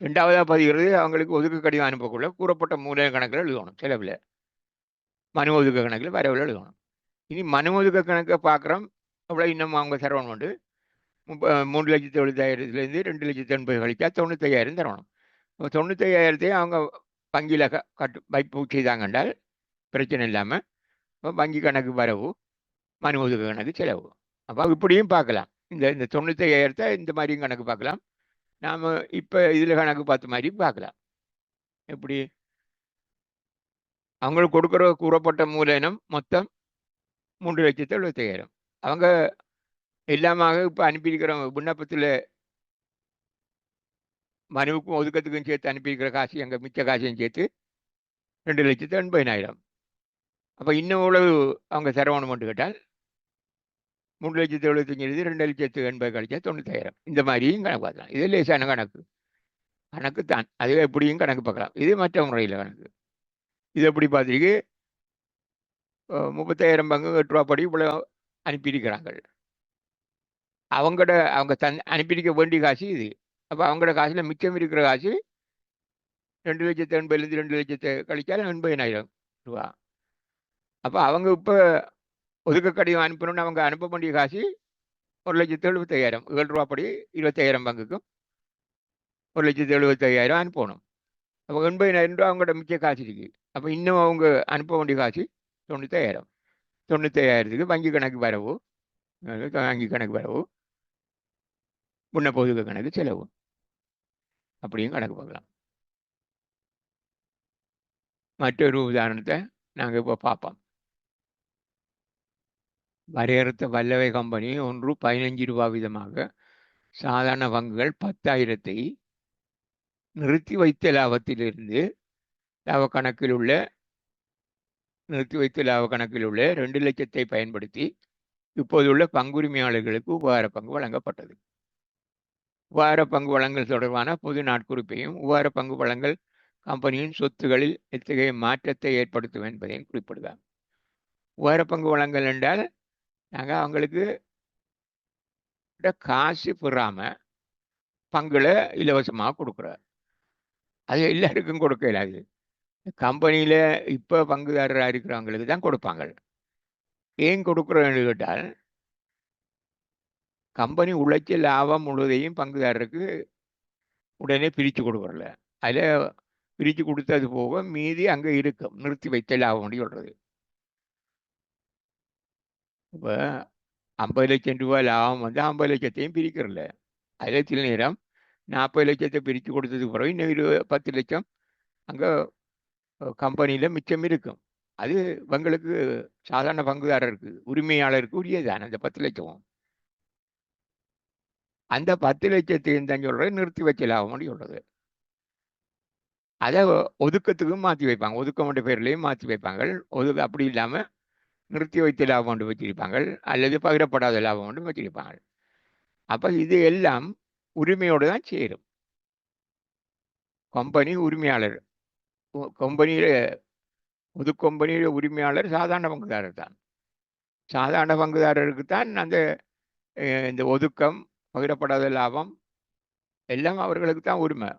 ரெண்டாவதாக பதிகிறது அவங்களுக்கு ஒதுக்க கடிதம் அனுப்பக்குள்ள கூறப்பட்ட மூல கணக்கில் எழுதணும், செலவில். மனு ஒதுக்க கணக்கில் வரவில் எழுதணும். இனி மனு ஒதுக்க கணக்கை பார்க்குறோம். அவ்வளோ இன்னும் அவங்க தரணும் உண்டு. 3,70,000 2,80,000 கழிச்சா 95,000 தரணும். 95,000 அவங்க வங்கியில் வைப்பு செய்தாங்கன்றால் பிரச்சனை இல்லாமல் வங்கி கணக்கு வரவு, மனு ஒதுக்க கணக்கு செலவு. அப்போ இப்படியும் பார்க்கலாம். இந்த 95,000 இந்த மாதிரியும் கணக்கு பார்க்கலாம். நாம் இப்போ இதில் கணக்கு பார்த்த மாதிரி பார்க்கலாம். எப்படி அவங்களுக்கு கொடுக்குற கூறப்பட்ட மூலதனம் மொத்தம் 3,70,000. அவங்க எல்லாமாக இப்போ அனுப்பியிருக்கிற விண்ணப்பத்தில் மனுவுக்கும் ஒதுக்கத்துக்கும் சேர்த்து அனுப்பியிருக்கிற காசு எங்கள் மிச்ச காசையும் சேர்த்து 2,80,000. அப்போ இன்னும் எவ்வளவு அவங்க தரவணுமென்று கேட்டால் 3,75,000 2,80,000 கழிச்சா 95,000. இந்த மாதிரியும் கணக்கு பார்க்கலாம். இது லேசான கணக்கு தான். அது எப்படியும் கணக்கு பார்க்கலாம். இது மற்ற முறையில் கணக்கு. இது எப்படி பார்த்துருக்கு, 30,000 பங்கு 8 ரூபா படி இவ்வளோ அனுப்பியிருக்கிறாங்க. அவங்க அனுப்பியிருக்க வேண்டிய காசு இது. அப்போ அவங்களோட காசில் மிச்சம் இருக்கிற காசு 2,80,000 2,00,000 கழிச்சாலும் 80,000 ரூபா. அப்போ அவங்க இப்போ ஒதுக்க கடிதம் அனுப்பணும்னு அவங்க அனுப்ப வேண்டிய காசு 1,75,000. 7 ரூபா படி 25,000 பங்குக்கும் 1,75,000 அனுப்பணும். அப்போ 80,000 ரூபா அவங்களோட மிச்ச காசு இருக்கு. அப்போ இன்னும் அவங்க அனுப்ப வேண்டிய காசு 95,000. 95,000க்கு வங்கி கணக்கு வரவு, வங்கி கணக்கு வரவு, முன்ன பொதுக்க கணக்கு செலவு, அப்படியும் கணக்கு பார்க்கலாம். மற்றொரு உதாரணத்தை நாங்கள் இப்போ பார்ப்போம். வரையறுத்த வல்லவை கம்பெனி 1 15 ரூபா வீதமாக சாதாரண பங்குகள் 10,000 நிறுத்தி வைத்த லாபத்திலிருந்து நிறுத்தி வைத்த லாப கணக்கில் உள்ள 2 லட்சத்தை பயன்படுத்தி இப்போதுள்ள பங்குரிமையாளர்களுக்கு உபகார பங்கு வழங்கப்பட்டது. உபகார பங்கு வழங்கல் தொடர்பான பொது நாட்குறிப்பையும் உபகார பங்கு வழங்கல் கம்பெனியின் சொத்துகளில் எத்தகைய மாற்றத்தை ஏற்படுத்தும் என்பதையும் குறிப்பிடுகிறார். உபகார பங்கு வழங்கல் என்றால் நாங்கள் அவங்களுக்கு காசு பெறாம பங்குகளை இலவசமாக கொடுக்குறார். அது எல்லாருக்கும் கொடுக்க இயலாது. கம்பெனியில் இப்போ பங்குதாரராக இருக்கிறவங்களுக்கு தான் கொடுப்பாங்க. ஏன் கொடுக்குறோன்னு கேட்டால், கம்பெனி உழைச்ச லாபம் முழுவதையும் பங்குதாரருக்கு உடனே பிரித்து கொடுக்குறல. அதில் பிரித்து கொடுத்தது போக மீதி அங்கே இருக்கும், நிறுத்தி வைத்த லாபம் சொல்கிறது. இப்போ 50 லட்சம் ரூபாய் லாபம் வந்து 50 லட்சத்தையும் பிரிக்கிறல. அதில் சில நேரம் 40 லட்சத்தை பிரித்து கொடுத்ததுக்கு பிறகு இன்னும் 10 லட்சம் அங்கே கம்பெனியில் மிச்சம் இருக்கும். அது இவங்களுக்கு சாதாரண பங்குதாரருக்கு உரிமையாளருக்கு உரியதான் அந்த 10 லட்சம். அந்த 10 லட்சத்தையும் தான் சொல்கிறது நிறுத்தி வச்ச லாபம்னு சொல்கிறது. அதை ஒதுக்கத்துக்கும் மாற்றி வைப்பாங்க, ஒதுக்கமன்ற பேர்லையும் மாற்றி வைப்பாங்க. அப்படி இல்லாமல் நிறுத்தி வைத்த லாபம் ஒன்று வச்சிருப்பாங்க, அல்லது பகிரப்படாத லாபம் ஒன்று வச்சிருப்பாங்க. அப்போ இது எல்லாம் உரிமையோடு தான் சேரும். கம்பெனி உரிமையாளர், கம்பெனியில உரிமையாளர் சாதாரண பங்குதாரர் தான். சாதாரண பங்குதாரருக்கு தான் அந்த இந்த ஒதுக்கம், பகிரப்படாத லாபம் எல்லாம் அவர்களுக்கு தான் உரிமை.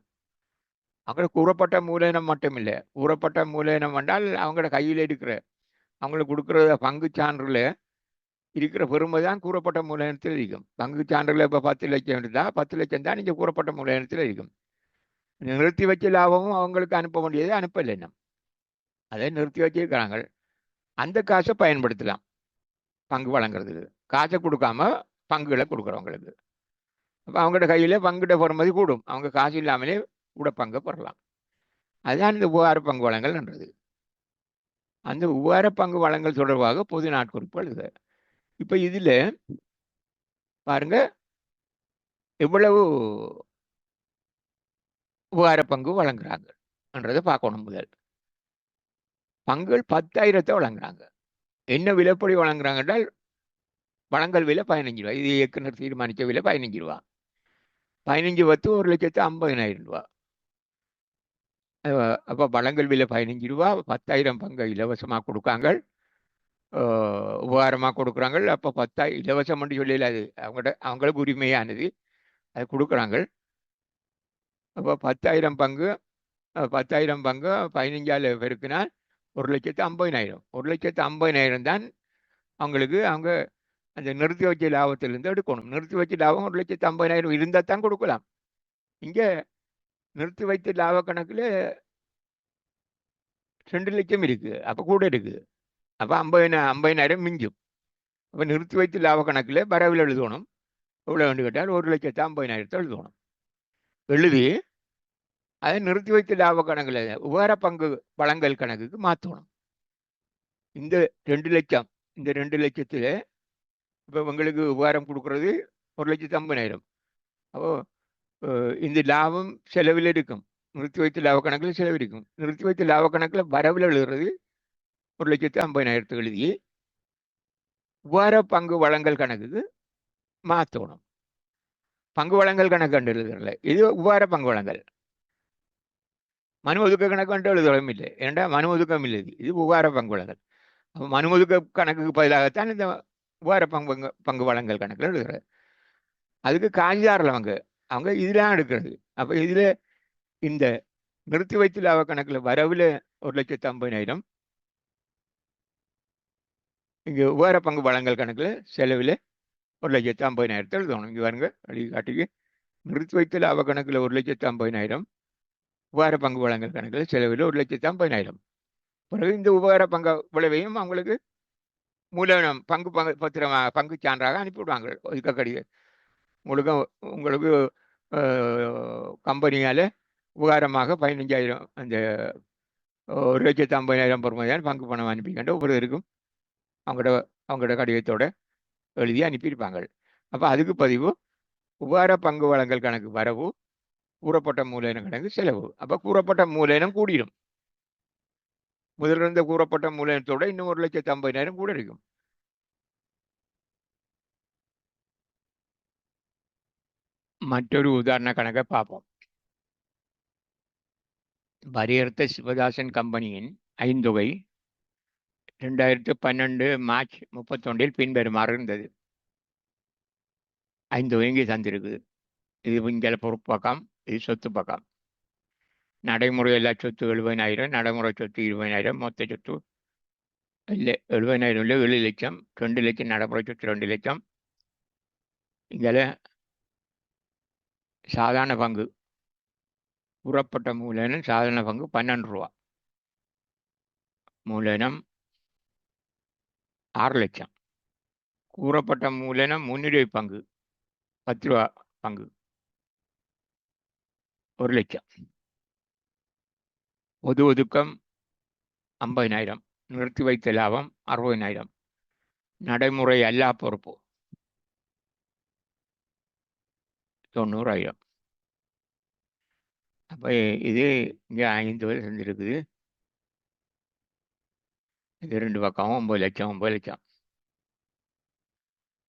அவங்களுக்கு கூறப்பட்ட மூலதனம் மட்டும் இல்லை, கூறப்பட்ட மூலதனம் என்றால் அவங்களோட கையில் இருக்கிற, அவங்களுக்கு கொடுக்குற பங்கு சான்றில் இருக்கிற பெருமை தான் கூறப்பட்ட மூலதனத்தில் இருக்கும். பங்கு சான்றில் இப்போ 10 லட்சம் இருந்தால் 10 லட்சம் தான் இங்கே கூறப்பட்ட மூலதனத்தில் இருக்கும். நிறுத்தி வச்ச லாபமும் அவங்களுக்கு அனுப்ப வேண்டியது அனுப்பலை. இன்னும் அதை நிறுத்தி வச்சிருக்கிறாங்க. அந்த காசை பயன்படுத்தலாம் பங்கு வழங்குறதுக்கு. காசை கொடுக்காம பங்குகளை கொடுக்குறவங்களுக்கு. அப்போ அவங்களோட கையில் பங்குட பொறுமதி கூடும், அவங்க காசு இல்லாமலே கூட பங்கு பெறலாம். அதுதான் இந்த உபகார பங்கு வழங்கல்ன்றது. அந்த உபகார பங்கு வழங்கல் தொடர்பாக பொது நாட்குறிப்பு எழுது. இப்போ இதில் பாருங்க எவ்வளவு உபகார பங்கு வழங்குறாங்க என்றதை பார்க்கணும். முதல் பங்குகள் 10,000 வழங்குறாங்க. என்ன விலைப்படி வழங்குறாங்க என்றால் வழங்கல் விலை 15 ரூபா. இது இயக்குனர் தீர்மானித்த விலை 15 ரூபா. 15 பத்து 1,50,000 ரூபா. அப்போ வழங்கல் விலை 15 ரூபா, 10,000 பங்கை இலவசமாக கொடுக்காங்க, உபகாரமாக கொடுக்குறாங்க. அப்போ 10,000 இலவசம் என்று சொல்லல, அது அவங்களுக்கு உரிமையானது, அது கொடுக்குறாங்க. அப்போ 10,000 பங்கு 15ஆல் பெருக்கினால் 1,50,000. 1,50,000 தான் அவங்களுக்கு அவங்க அந்த நிறுத்தி வச்ச லாபத்திலிருந்து எடுக்கணும். நிறுத்தி வச்ச லாபம் 1,50,000 இருந்தால் தான் கொடுக்கலாம். இங்கே நிறுத்தி வைத்த லாப கணக்கில் 2 லட்சம் இருக்குது, அப்போ கூட இருக்குது. அப்போ 50,000 மிஞ்சும். அப்போ நிறுத்தி வைத்த லாப கணக்கில் வரவில் எழுதணும். எவ்வளோ வேண்டு கேட்டால் 1,50,000 எழுதணும். எழுதி அதை நிறுத்தி வைத்த லாப கணக்கில் உபகார பங்கு வழங்கல் கணக்குக்கு மாற்றணும். இந்த 2 லட்சம், இந்த 2 லட்சத்தில் இப்போ உங்களுக்கு உபகாரம் கொடுக்குறது 1,50,000. அப்போ இந்த லாபம் செலவில் இருக்கும். நிறுத்தி வைத்த லாப கணக்கில் செலவு இருக்கும். நிறுத்தி வைத்த லாப கணக்கில் வரவில் எழுதுறது 1,50,000 எழுதி வார பங்கு வழங்கல் கணக்குக்கு மாற்றணும். பங்கு வழங்கல் கணக்கு கண்டு எழுதுறல, இது உபார பங்கு வழங்கல். மனு ஒதுக்க கணக்கு கண்டு எழுதுறதும் இல்லை, ஏன்டா மனு ஒதுக்கம் இல்லை, இது உபார பங்கு வழங்கல். அப்போ மனு ஒதுக்க கணக்குக்கு பதிலாகத்தான் இந்த உபார பங்கு வழங்கல் கணக்கில் எழுதுறது. அதுக்கு காஞ்சிதாரில் அவங்க இதெல்லாம் எடுக்கிறது. அப்போ இதில் இந்த நிறுத்தி வைத்து லாப கணக்கில் வரவில் 1,50,000, இங்கே உபார பங்கு வழங்கல் கணக்கில் செலவில் 1,50,000 எழுதணும். இங்கே பாருங்க வழிகாட்டிக்கு நிறுத்தி வைத்து லாப கணக்கில் 1,50,000, உபார பங்கு வழங்கல் கணக்கில் செலவில் 1,50,000. பிறகு இந்த உபார பங்கு விளைவையும் அவங்களுக்கு மூலதனம் பங்கு பத்திரமாக பங்கு சான்றாக அனுப்பிவிடுவாங்க. ஒதுக்கக்கூடிய உங்களுக்கு கம்பெனியால் உபகாரமாக 15,000 அந்த 1,50,000 பொறுமையான பங்கு பணம் அனுப்பிக்கின்ற ஒவ்வொருவருக்கும் அவங்களோட கடிதத்தோட எழுதி அனுப்பியிருப்பாங்க. அப்போ அதுக்கு பதிவு உபார பங்கு வழங்கல் கணக்கு வரவு, கூறப்பட்ட மூலதன கணக்கு செலவு. அப்போ கூறப்பட்ட மூலதனம் கூடிடும். முதலிருந்த கூறப்பட்ட மூலதனத்தோட இன்னும் 1,50,000 கூட இருக்கும். மற்றொரு உதாரண கணக்கை பார்ப்போம். பரியர்த்த சிவதாசன் கம்பெனியின் ஐந்தொகை 2012 மார்ச் 31 பின்வருமாறு இருந்தது. ஐந்தொகை இங்கே தந்திருக்குது. இது இங்கே பொறுப்பு பக்கம், இது சொத்து பக்கம். நடைமுறை எல்லா சொத்து 70,000, நடைமுறை சொத்து 20,000, மொத்த சொத்து இல்லை 70,000 இல்லை 7 லட்சம், 2 லட்சம் நடைமுறை சொத்து 2 லட்சம். இங்கே சாதாரண பங்கு கூறப்பட்ட மூலதனம் சாதாரண பங்கு 12 ரூபா, மூலதனம் 6 லட்சம், கூறப்பட்ட மூலதனம் முன்னுரிமை பங்கு 10 ரூபா பங்கு 1 லட்சம், பொது ஒதுக்கம் 50,000, நிறுத்தி வைத்த லாபம் 60,000, நடைமுறை அல்லா பொறுப்பு 90,000. அப்போ இது இங்கே 5 வரை செஞ்சுருக்குது. இது 2 பக்கமும் 9 லட்சம் 9 லட்சம்.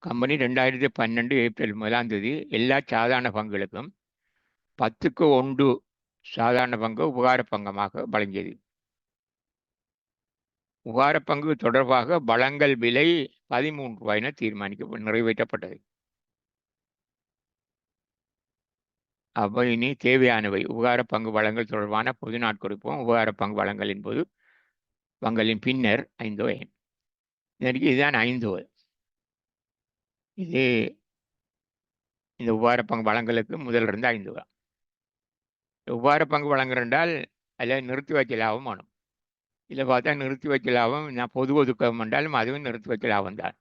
கம்பெனி 2012 ஏப்ரல் 1 எல்லா சாதாரண பங்குகளுக்கும் 10க்கு 1 சாதாரண பங்கு உபகார பங்கமாக வழங்கியது. உபகார பங்கு தொடர்பாக வழங்கல் விலை 13 ரூபாய் என நிறைவேற்றப்பட்டது. அப்போ இனி தேவையானவை உபகார பங்கு வழங்கல் தொடர்பான பொது நாட்குறிப்பும் உபகார பங்கு வழங்கலின் போது வங்கலின் பின்னர் 5 வகை. இதற்கு இதுதான் 5 வகை. இது இந்த உபகார பங்கு வழங்கலுக்கு முதல் இருந்து 5 வகை. உபகார பங்கு வழங்குறால் அதில் நிறுத்தி வைக்க லாபம் வேணும். இதில் பார்த்தா நிறுத்தி வைக்க லாபம் நான் பொது ஒதுக்கம் என்றாலும் அதுவும் நிறுத்தி வைக்க லாபம் தான்.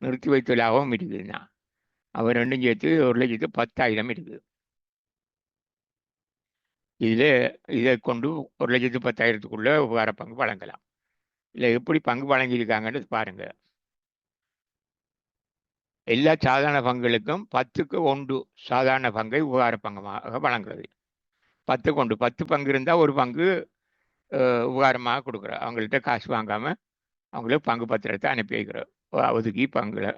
நிறுத்தி வைத்த லாபம் இருக்குதுன்னா அவர் ரெண்டும் சேர்த்து 1,10,000 இருக்குது. இதை கொண்டு 1,10,000க்குள்ள உபகார பங்கு வழங்கலாம். இல்லை எப்படி பங்கு வழங்கியிருக்காங்கன்னு பாருங்க. எல்லா சாதாரண பங்குகளுக்கும் 10க்கு 1 சாதாரண பங்கை உபகார பங்கமாக வழங்குறது. 10க்கு 1 10 பங்கு இருந்தால் ஒரு பங்கு உபகாரமாக கொடுக்குறோம். அவங்கள்ட்ட காசு வாங்காமல் அவங்களுக்கு பங்கு பத்திரத்தை அனுப்பி வைக்கிறோம். ஒதுக்கி பங்குல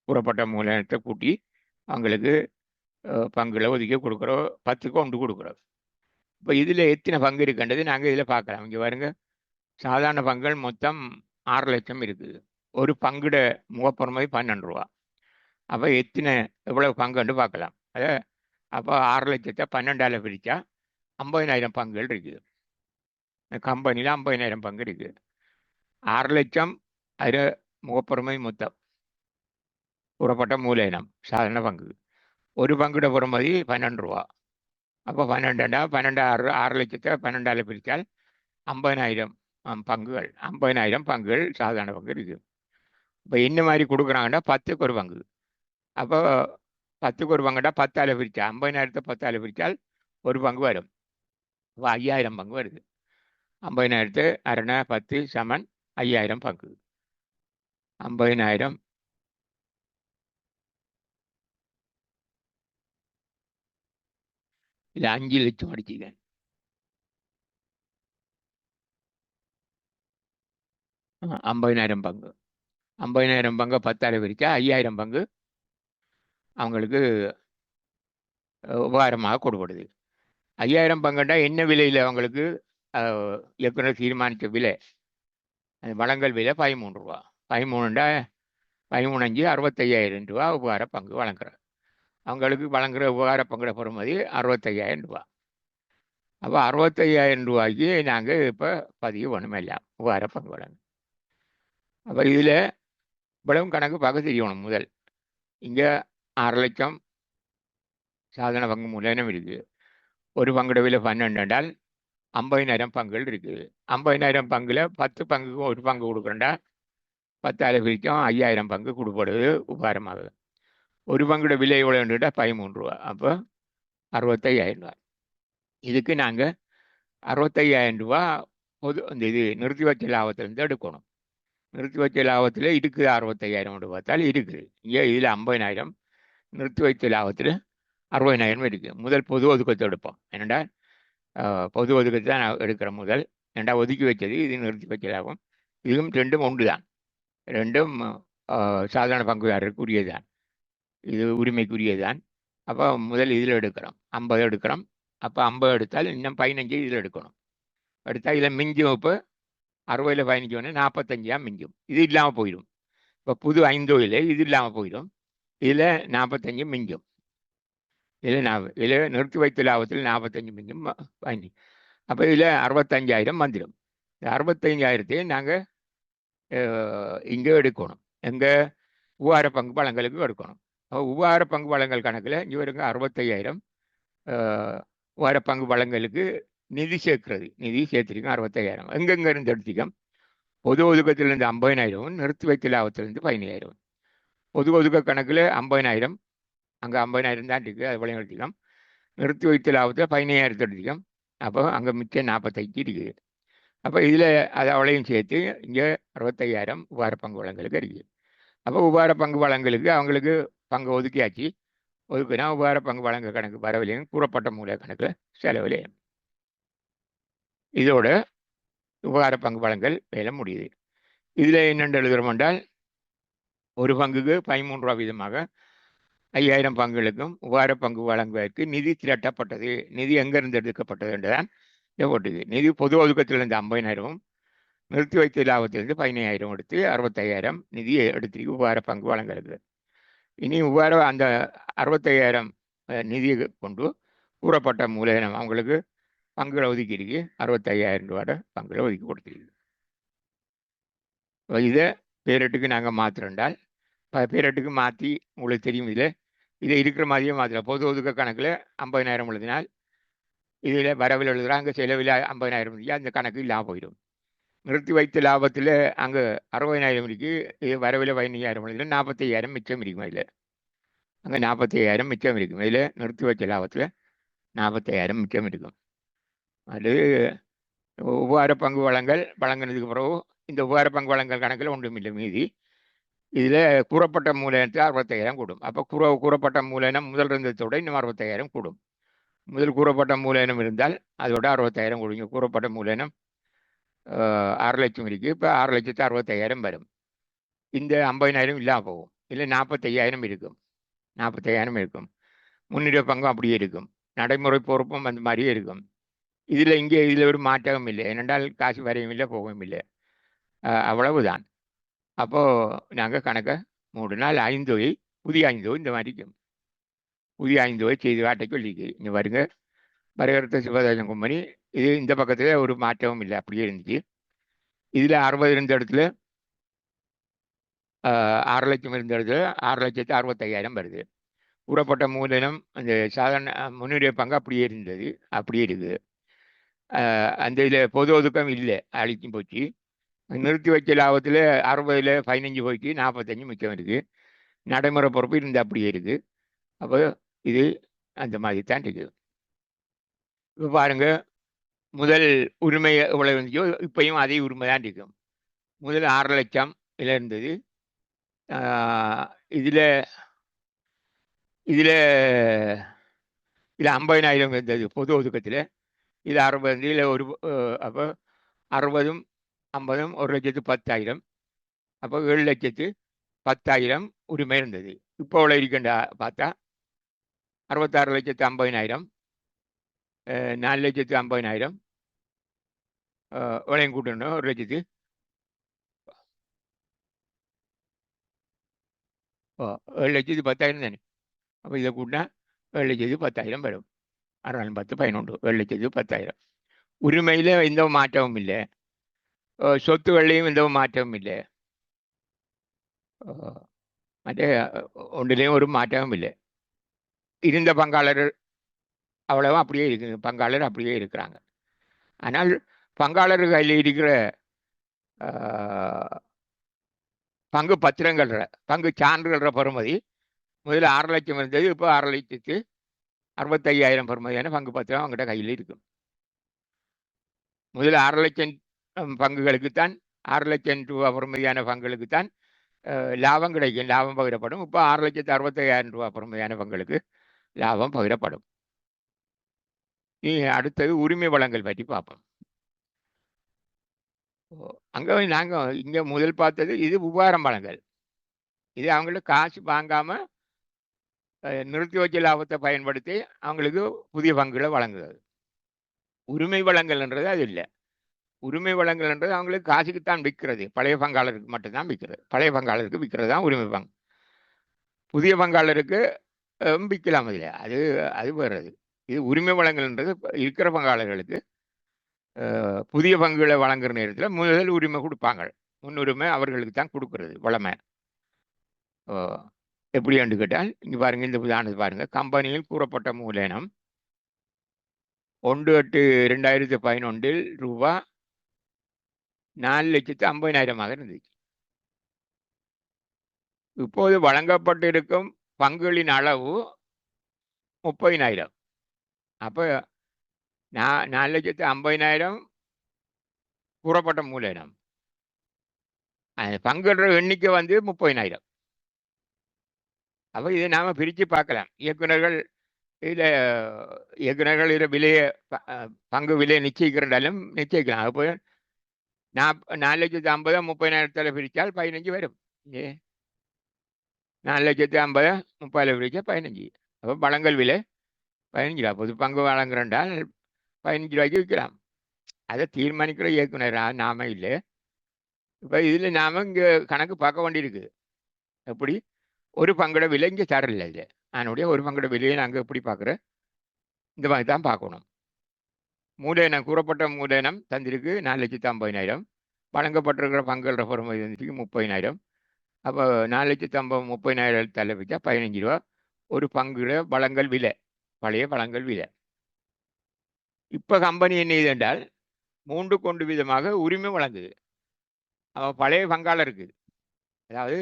கூறப்பட்ட மூலதனத்தை கூட்டி அவங்களுக்கு பங்குல ஒதுக்கி கொடுக்குறோம். 10க்கு 1 கொடுக்குறோம். இப்போ இதில் எத்தனை பங்கு இருக்குன்றது நாங்கள் இதில் பார்க்கலாம். இங்கே பாருங்க, சாதாரண பங்குகள் மொத்தம் 6 லட்சம் இருக்குது. ஒரு பங்குட முகப்பொறுமை 12 ரூபா. அப்போ எவ்வளவு பங்குன்னு பார்க்கலாம். அப்போ 6 லட்சத்தை 12ஆல் பிரித்தா 50,000 பங்குகள் இருக்குது. கம்பெனியில் 50,000 பங்கு இருக்குது. 6 லட்சம் அதில் முகப்பொறுமை மொத்தம் கூறப்பட்ட மூலதனம் சாதாரண பங்கு. ஒரு பங்குட பொறுமதி 12 ரூபா. அப்போ 12 6 லட்சத்தை 12ஆல் பிரித்தால் 50,000 பங்குகள் 50,000 பங்குகள் சாதாரண பங்கு இருக்குது. இப்போ என்ன மாதிரி கொடுக்குறாங்கன்னா 10க்கு 1 பங்கு. அப்போ 10க்கு 1 பங்குடா 10ஆல் பிரித்தா 50,000த்தை 10ஆல் பிரித்தால் ஒரு பங்கு வரும். இப்போ 5,000 பங்கு வருது. 50,000 அரணா 10 சமன் 5,000 பங்கு. 50,000 இல்லை 5 லட்சம் அடிச்சுக்கேன். 50,000 பங்கு. 50,000 பங்கு 10 பிரிச்சா 5,000 பங்கு அவங்களுக்கு உபகாரமாக கொடுப்படுது. 5,000 பங்குண்டா என்ன விலையில் அவங்களுக்கு இயக்குனர் தீர்மானித்த விலை, அது வழங்கல் விலை 13 ரூபா. 13ண்டா 13 65,000 ரூபா உபகார பங்கு வழங்குறார். அவங்களுக்கு வழங்குற உபகார பங்குட பெறுமதி 65,000 ரூபா. அப்போ 65,000 ரூபாய்க்கு நாங்கள் இப்போ பதிவு பண்ணுமே எல்லாம் உபகார பங்கு வழங்க. அப்போ இதில் இவ்வளவும் கணக்கு பார்க்க தெரியணும். முதல் இங்கே 6 லட்சம் சாதன பங்கு மூலதனம் இருக்குது. ஒரு பங்குட விலை 12 என்றால் 50,000 பங்குகள் இருக்குது. 50,000 பங்குல 10 பங்குக்கு ஒரு பங்கு கொடுக்குறேன்டா 10 பிரிக்கும் 5,000 பங்கு கொடுப்படுது உபகாரமாக. ஒரு பங்குட விலை எவ்வளோன்றா 13 ரூபா. அப்போ 65,000 ரூபா. இதுக்கு நாங்கள் 65,000 ரூபா பொது இந்த இது நிறுத்தி வச்ச லாபத்திலேருந்து எடுக்கணும். நிறுத்தி வச்ச லாபத்தில் இருக்குது 65,000 பார்த்தால் இருக்குது. இங்கே இதில் 50,000 நிறுத்தி வைத்த லாபத்தில் 60,000 இருக்குது. முதல் பொது ஒதுக்கத்தை எடுப்போம். என்னடா பொது ஒதுக்கத்தை தான் நான் எடுக்கிறேன் முதல். ஏண்டா ஒதுக்கி வச்சது இது நிறுத்தி வச்ச லாபம். இதுவும் ரெண்டும் ஒன்று தான். ரெண்டும் சாதாரண பங்குதாரருக்கு தான். இது உரிமைக்குரியது தான். அப்போ முதல் இதில் எடுக்கிறோம் 50 எடுக்கிறோம். அப்போ 50 எடுத்தால் இன்னும் 15 இதில் எடுக்கணும். எடுத்தால் இதில் மிஞ்சும். இப்போ 60ல் 15 ஒன்று 45 மிஞ்சும். இது இல்லாமல் போயிடும். இப்போ புது 5 இது இல்லாமல் போயிடும். இதில் 45 மிஞ்சும். இதில் நிறுத்தி வைத்த லாபத்தில் 45 மிஞ்சும் 15. அப்போ இதில் 65,000 வந்துடும். இந்த 65,000 நாங்கள் இங்கே எடுக்கணும். எங்கே உபகார பங்கு வழங்கலுக்கு எடுக்கணும். அப்போ உபகார பங்கு வழங்கல் கணக்கில் இங்கே வருங்க 65,000 உபகார பங்கு வழங்கலுக்கு நிதி சேர்க்கிறது. நிதி சேர்த்திருக்கோம் 65,000. எங்கெங்க இருந்து எடுத்திக்கும்? பொது ஒதுக்கத்திலிருந்து 50,000 நிறுத்தி வைத்த லாபத்திலிருந்து 15,000. பொது ஒதுக்க கணக்கில் 50,000 அங்கே 50,000 தான் இருக்குது. அது வழியும் எடுத்திக்கும். நிறுத்தி வைத்த லாபத்தில் 15,000 எடுத்திக்கும். அப்போ அங்கே மிச்சம் 45 இருக்குது. அப்போ இதில் அது அவளையும் சேர்த்து இங்கே 65,000 உபகார பங்கு வழங்கலுக்கு இருக்குது. அப்போ உபகார பங்கு வழங்கலுக்கு அவங்களுக்கு பங்கு ஒதுக்கியாச்சு. ஒதுக்குனா உபகார பங்கு வழங்க கணக்கு வரவில்லையும் கூறப்பட்ட மூல கணக்கில் செலவில்லையும். இதோட உபகார பங்கு வழங்கல் வேலை முடியுது. இதில் என்னென்று எழுதுகிறோம் என்றால் ஒரு பங்குக்கு 13 ரூபா வீதமாக 5,000 பங்குகளுக்கும் உபகார பங்கு வழங்குவதற்கு நிதி திரட்டப்பட்டது. நிதி எங்கிருந்து எடுக்கப்பட்டது என்றுதான் போட்டுது. நிதி பொது ஒதுக்கத்திலிருந்து 50,000 நிறுத்தி வைத்த லாபத்திலிருந்து 15,000 எடுத்து 65,000 நிதி எடுத்திருக்கு உபகார பங்கு வழங்கலுக்கு. இனி உபகார அந்த 65,000 நிதியை கொண்டு கூறப்பட்ட மூலதனம் அவங்களுக்கு பங்குகளை ஒதுக்கியிருக்கு. 65,000 ரூபாயோட பங்குகளை ஒதுக்கி கொடுத்துருக்கு. இதை பேரட்டுக்கு நாங்கள் மாற்றுறோண்டால் பேரட்டுக்கு மாற்றி உங்களுக்கு தெரியும். இதில் இருக்கிற மாதிரியே மாற்றலாம். பொது ஒதுக்க கணக்கில் 50,000 எழுதினால் இதில் வரவில் எழுதுகிறா அங்கே செலவில் 50,000 இருந்துச்சு. அந்த கணக்கு இல்லாமல் போயிடும். நிறுத்தி வைத்த லாபத்தில் அங்கே 60,000 இருக்குது. இது வரவில் 15,000 எழுதுனா 45,000 மிச்சம் இருக்கும். இதில் அங்கே 45,000 மிச்சம் இருக்கும். இதில் நிறுத்தி வச்ச லாபத்தில் 45,000 மிச்சம் இருக்கும். அது உபகார பங்கு வழங்கினதுக்கு பிறகு இந்த உபகார பங்கு வழங்கல் கணக்கில் ஒன்றும் இல்லை மீதி. இதில் கூறப்பட்ட மூலதனத்தில் 65,000 கூடும். அப்போ கூறப்பட்ட மூலதனம் முதல் இருந்ததோட இன்னும் 65,000 கூடும். முதல் கூறப்பட்ட மூலதனம் இருந்தால் அதோட 65,000 கூடும். இங்கே கூறப்பட்ட மூலதனம் 6 லட்சம் இருக்குது. இப்போ 6,65,000 வரும். இந்த 50,000 இல்லாமல் போகும். இல்லை 45,000 இருக்கும். 45,000 இருக்கும். முன்னிலை பங்கும் அப்படியே இருக்கும். நடைமுறை பொறுப்பும் அந்த மாதிரியே இருக்கும். இதில் ஒரு மாற்றமும் இல்லை. ஏனென்றால் காசு வரையும் இல்லை போகவும் இல்லை. அவ்வளவுதான். அப்போது நாங்கள் கணக்கை 3 நாள் 5 தொகை புதிய 5 தொகை இந்த மாதிரி புதிய 5 தொகை செய்து காட்ட சொல்லிக்கு இங்கே வருங்க. வருகிறத சிவதாசன் கம்பெனி இது இந்த பக்கத்தில் ஒரு மாற்றமும் இல்லை, அப்படியே இருந்துச்சு. இதில் 60 இருந்த இடத்துல 6 லட்சம் இருந்த இடத்துல 6,65,000 வருது. கூறப்பட்ட மூலதனம் அந்த சாதாரண முன்னுடைய பங்கு அப்படியே இருந்தது, அப்படியே இருக்குது. அந்த இதில் பொது ஒதுக்கம் இல்லை, அழிக்கும் போச்சு. நிறுத்தி வச்ச லாபத்தில் 60ல் 15 போய்க்கு 45 மிச்சம் இருக்குது. நடைமுறை பொறுப்பு இருந்து அப்படியே இருக்குது. அப்போ இது அந்த மாதிரி தான் இருக்குது. இப்போ பாருங்க, முதல் உரிமை எவ்வளோ இருந்துச்சோ இப்பயும் அதே உரிமை தான் இருக்கும். முதல் 6 லட்சம் இதில் இருந்தது. இதில் இது 50,000 இருந்தது பொது ஒதுக்கத்தில். இது 60, இதில் ஒரு அப்போ 60, 50, 1,10,000. அப்போ 7,10,000 உரிமை இருந்தது. இப்போ உள்ள இருக்கண்டா பார்த்தா 66,50,000, 4,50,000 விலையும் கூட்டணும். 1,00,000 7,10,000 தானே. அப்போ இதை கூட்டினா 7,10,000 வரும். 6 10 11, 7,10,000. உரிமையில் எந்த மாற்றமும் இல்லை, சொத்துகளையும் எந்த மாற்றமும் இல்லை, மற்ற ஒன்றிலையும் ஒரு மாற்றமும் இல்லை. இருந்த பங்காளர் அவ்வளவா அப்படியே இருக்கு, பங்காளர் அப்படியே இருக்கிறாங்க. ஆனால் பங்காளர் கையில் இருக்கிற பங்கு பத்திரங்கள், பங்கு சான்றுகள பெறுமதி முதல்ல 6 லட்சம் இருந்தது. இப்போ 6,65,000 பெறுமதியான பங்கு பத்திரம் அவங்ககிட்ட கையில் இருக்கும். முதல்ல 6 லட்சம் பங்குகளுக்குத்தான், 6 லட்சம் ரூபா பெறுமதியான பங்குகளுக்குத்தான் லாபம் கிடைக்கும், லாபம் பகிரப்படும். இப்போ 6,65,000 ரூபா பெறுமதியான பங்குகளுக்கு லாபம் பகிரப்படும். அடுத்தது உரிமை வழங்கல் பற்றி பார்ப்போம். அங்கே நாங்கள் இங்கே முதல் பார்த்தது இது உபகாரம் வழங்கல். இது அவங்களுக்கு காசு வாங்காம நிறுத்தி வச்ச லாபத்தை பயன்படுத்தி அவங்களுக்கு புதிய பங்குகளை வழங்குறது. உரிமை வழங்கல்ன்றது அது இல்லை. உரிமை வழங்கல்ன்றது அவங்களுக்கு காசுக்குத்தான் விற்கிறது, பழைய பங்காளருக்கு மட்டும்தான் விற்கிறது. பழைய பங்காளருக்கு விற்கிறது தான் உரிமை பங்கு. புதிய பங்காளருக்கு விற்கலாம் அதில், அது வேறது. இது உரிமை வழங்கல்ன்றது இருக்கிற பங்காளர்களுக்கு புதிய பங்குகளை வழங்குற நேரத்தில் முதல் உரிமை கொடுப்பாங்க. முன்னுரிமை அவர்களுக்கு தான் கொடுக்கறது வளமை. எப்படி என்று கேட்டால் இங்கே பாருங்கள், இந்த உதாரணத்தை பாருங்கள். கம்பெனியில் கூறப்பட்ட மூலதனம் 1/8/2011 ரூபா 4,50,000 இருந்துச்சு. இப்போது வழங்கப்பட்டிருக்கும் பங்குகளின் அளவு 30,000. அப்போ 4,50,000 கூறப்பட்ட மூலதனம், பங்குற எண்ணிக்கை 30,000. அப்போ இதை நாம் பிரித்து பார்க்கலாம். இயக்குநர்கள் இதில் விலையை பங்கு விலையை நிச்சயிக்கிறாலும் நிச்சயிக்கலாம். அப்போ 4,50,000 30,000 பிரித்தால் 15 வரும். 4,50,000 30,000 பிரித்தா 15. அப்போ வழங்கல் விலை 15 ரூபா. பொது பங்கு வழங்குறேன்டால் 15 ரூபாய்க்கு விற்கலாம். அதை தீர்மானிக்கிற இயக்குனர் நாம இல்லை. இப்போ இதில் நாம் இங்கே கணக்கு பார்க்க வேண்டியிருக்கு. எப்படி ஒரு பங்கோட விலை இங்கே தரல. இல்லை, அதனுடைய ஒரு பங்கோட விலையை நாங்கள் எப்படி பார்க்குறோம், இந்த மாதிரி தான் பார்க்கணும். மூலதனம் கூறப்பட்ட மூலதனம் தந்திருக்கு 4,50,000. வழங்கப்பட்டிருக்கிற பங்குகள பெறுமதி வந்துட்டு 30,000. அப்போ 4,50,000 30,000 தலைப்பிச்சா 15 ரூபா ஒரு பங்குல வழங்கல் விலை, பழைய வழங்கல் விலை. இப்போ கம்பெனி என்ன இது என்றால் 3 கொண்டு விதமாக உரிமை வழங்குது. அவன் பழைய பங்காளருக்கு, அதாவது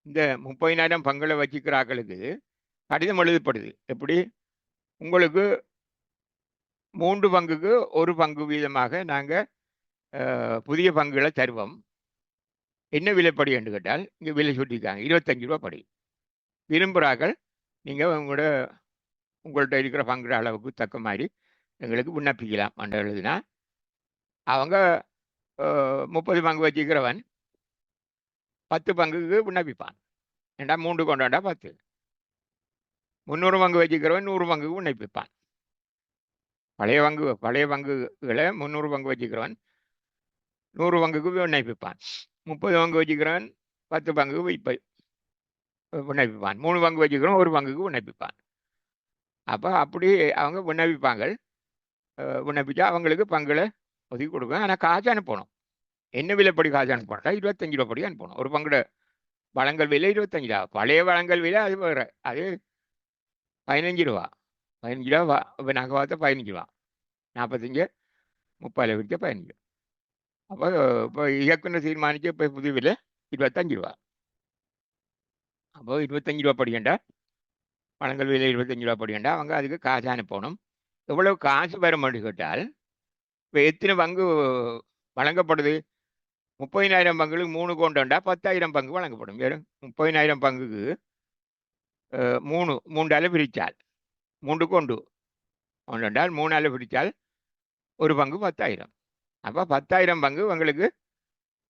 இந்த 30,000 பங்குகளை வச்சுக்கிற ஆக்களுக்கு கடிதம் எழுதப்படுது. எப்படி, உங்களுக்கு 3 பங்குக்கு 1 பங்கு வீதமாக நாங்கள் புதிய பங்குகளை தருவோம். என்ன விலைப்படி என்று கேட்டால் இங்கே விலை சொல்லியிருக்காங்க 25 ரூபா படி. விரும்புகிறார்கள் நீங்கள் உங்கள்கிட்ட இருக்கிற பங்குற அளவுக்கு தக்க மாதிரி எங்களுக்கு விண்ணப்பிக்கலாம் என்று எழுதுனா அவங்க 30 பங்கு வச்சுக்கிறவன் 10 பங்குக்கு விண்ணப்பிப்பான். ஏண்டா 3 கொண்டாண்டா 10. 300 பங்கு வச்சுக்கிறவன் 100 பங்குக்கு விண்ணப்பிப்பான். பழைய பங்குகளை 300 பங்கு வச்சுக்கிறவன் 100 பங்குக்கு விண்ணப்பிப்பான். 30 பங்கு வச்சுக்கிறவன் 10 பங்குக்கு விண்ணப்பிப்பான். 3 பங்கு வச்சுக்கிறவன் 1 பங்குக்கு விண்ணப்பிப்பான். அப்போ அப்படி அவங்க விண்ணப்பிப்பாங்க. விண்ணப்பிச்சா அவங்களுக்கு பங்குகளை ஒதுக்கி கொடுக்கும். ஆனால் காசு அனுப்பணும். என்ன விலைப்படி காசு அனுப்பணும்னா 25 ரூபா படி அனுப்பணும். ஒரு பங்குட வழங்கல் விலை 25 ரூபா. பழைய வழங்கல் விலை அது வேறு, அது 15 ரூபா. 15 ரூபா. இப்போ நாங்கள் பார்த்தா 15 ரூபா. 45 30 விற்க 15. அப்போ இப்போ இயக்குனர் தீர்மானிச்சு இப்போ புது விலை 25 ரூபா. அப்போ 25 ரூபா படிக்கண்டா, வழங்கல் விலை 25 ரூபா படிக்கண்டா அவங்க அதுக்கு காசு அனுப்பணும். எவ்வளவு காசு வரும்னு கேட்டால் இப்போ எத்தனை பங்கு வழங்கப்படுது, 30,000 பங்குகளுக்கு 3 கொண்டா 10,000 பங்கு வழங்கப்படும். வெறும் 30,000 பங்குக்கு 3 பிரிச்சால் 3 கொண்டு ஒன்று என்றால் 3ஆல் பிரித்தால் ஒரு பங்கு 10,000. அப்போ 10,000 பங்கு உங்களுக்கு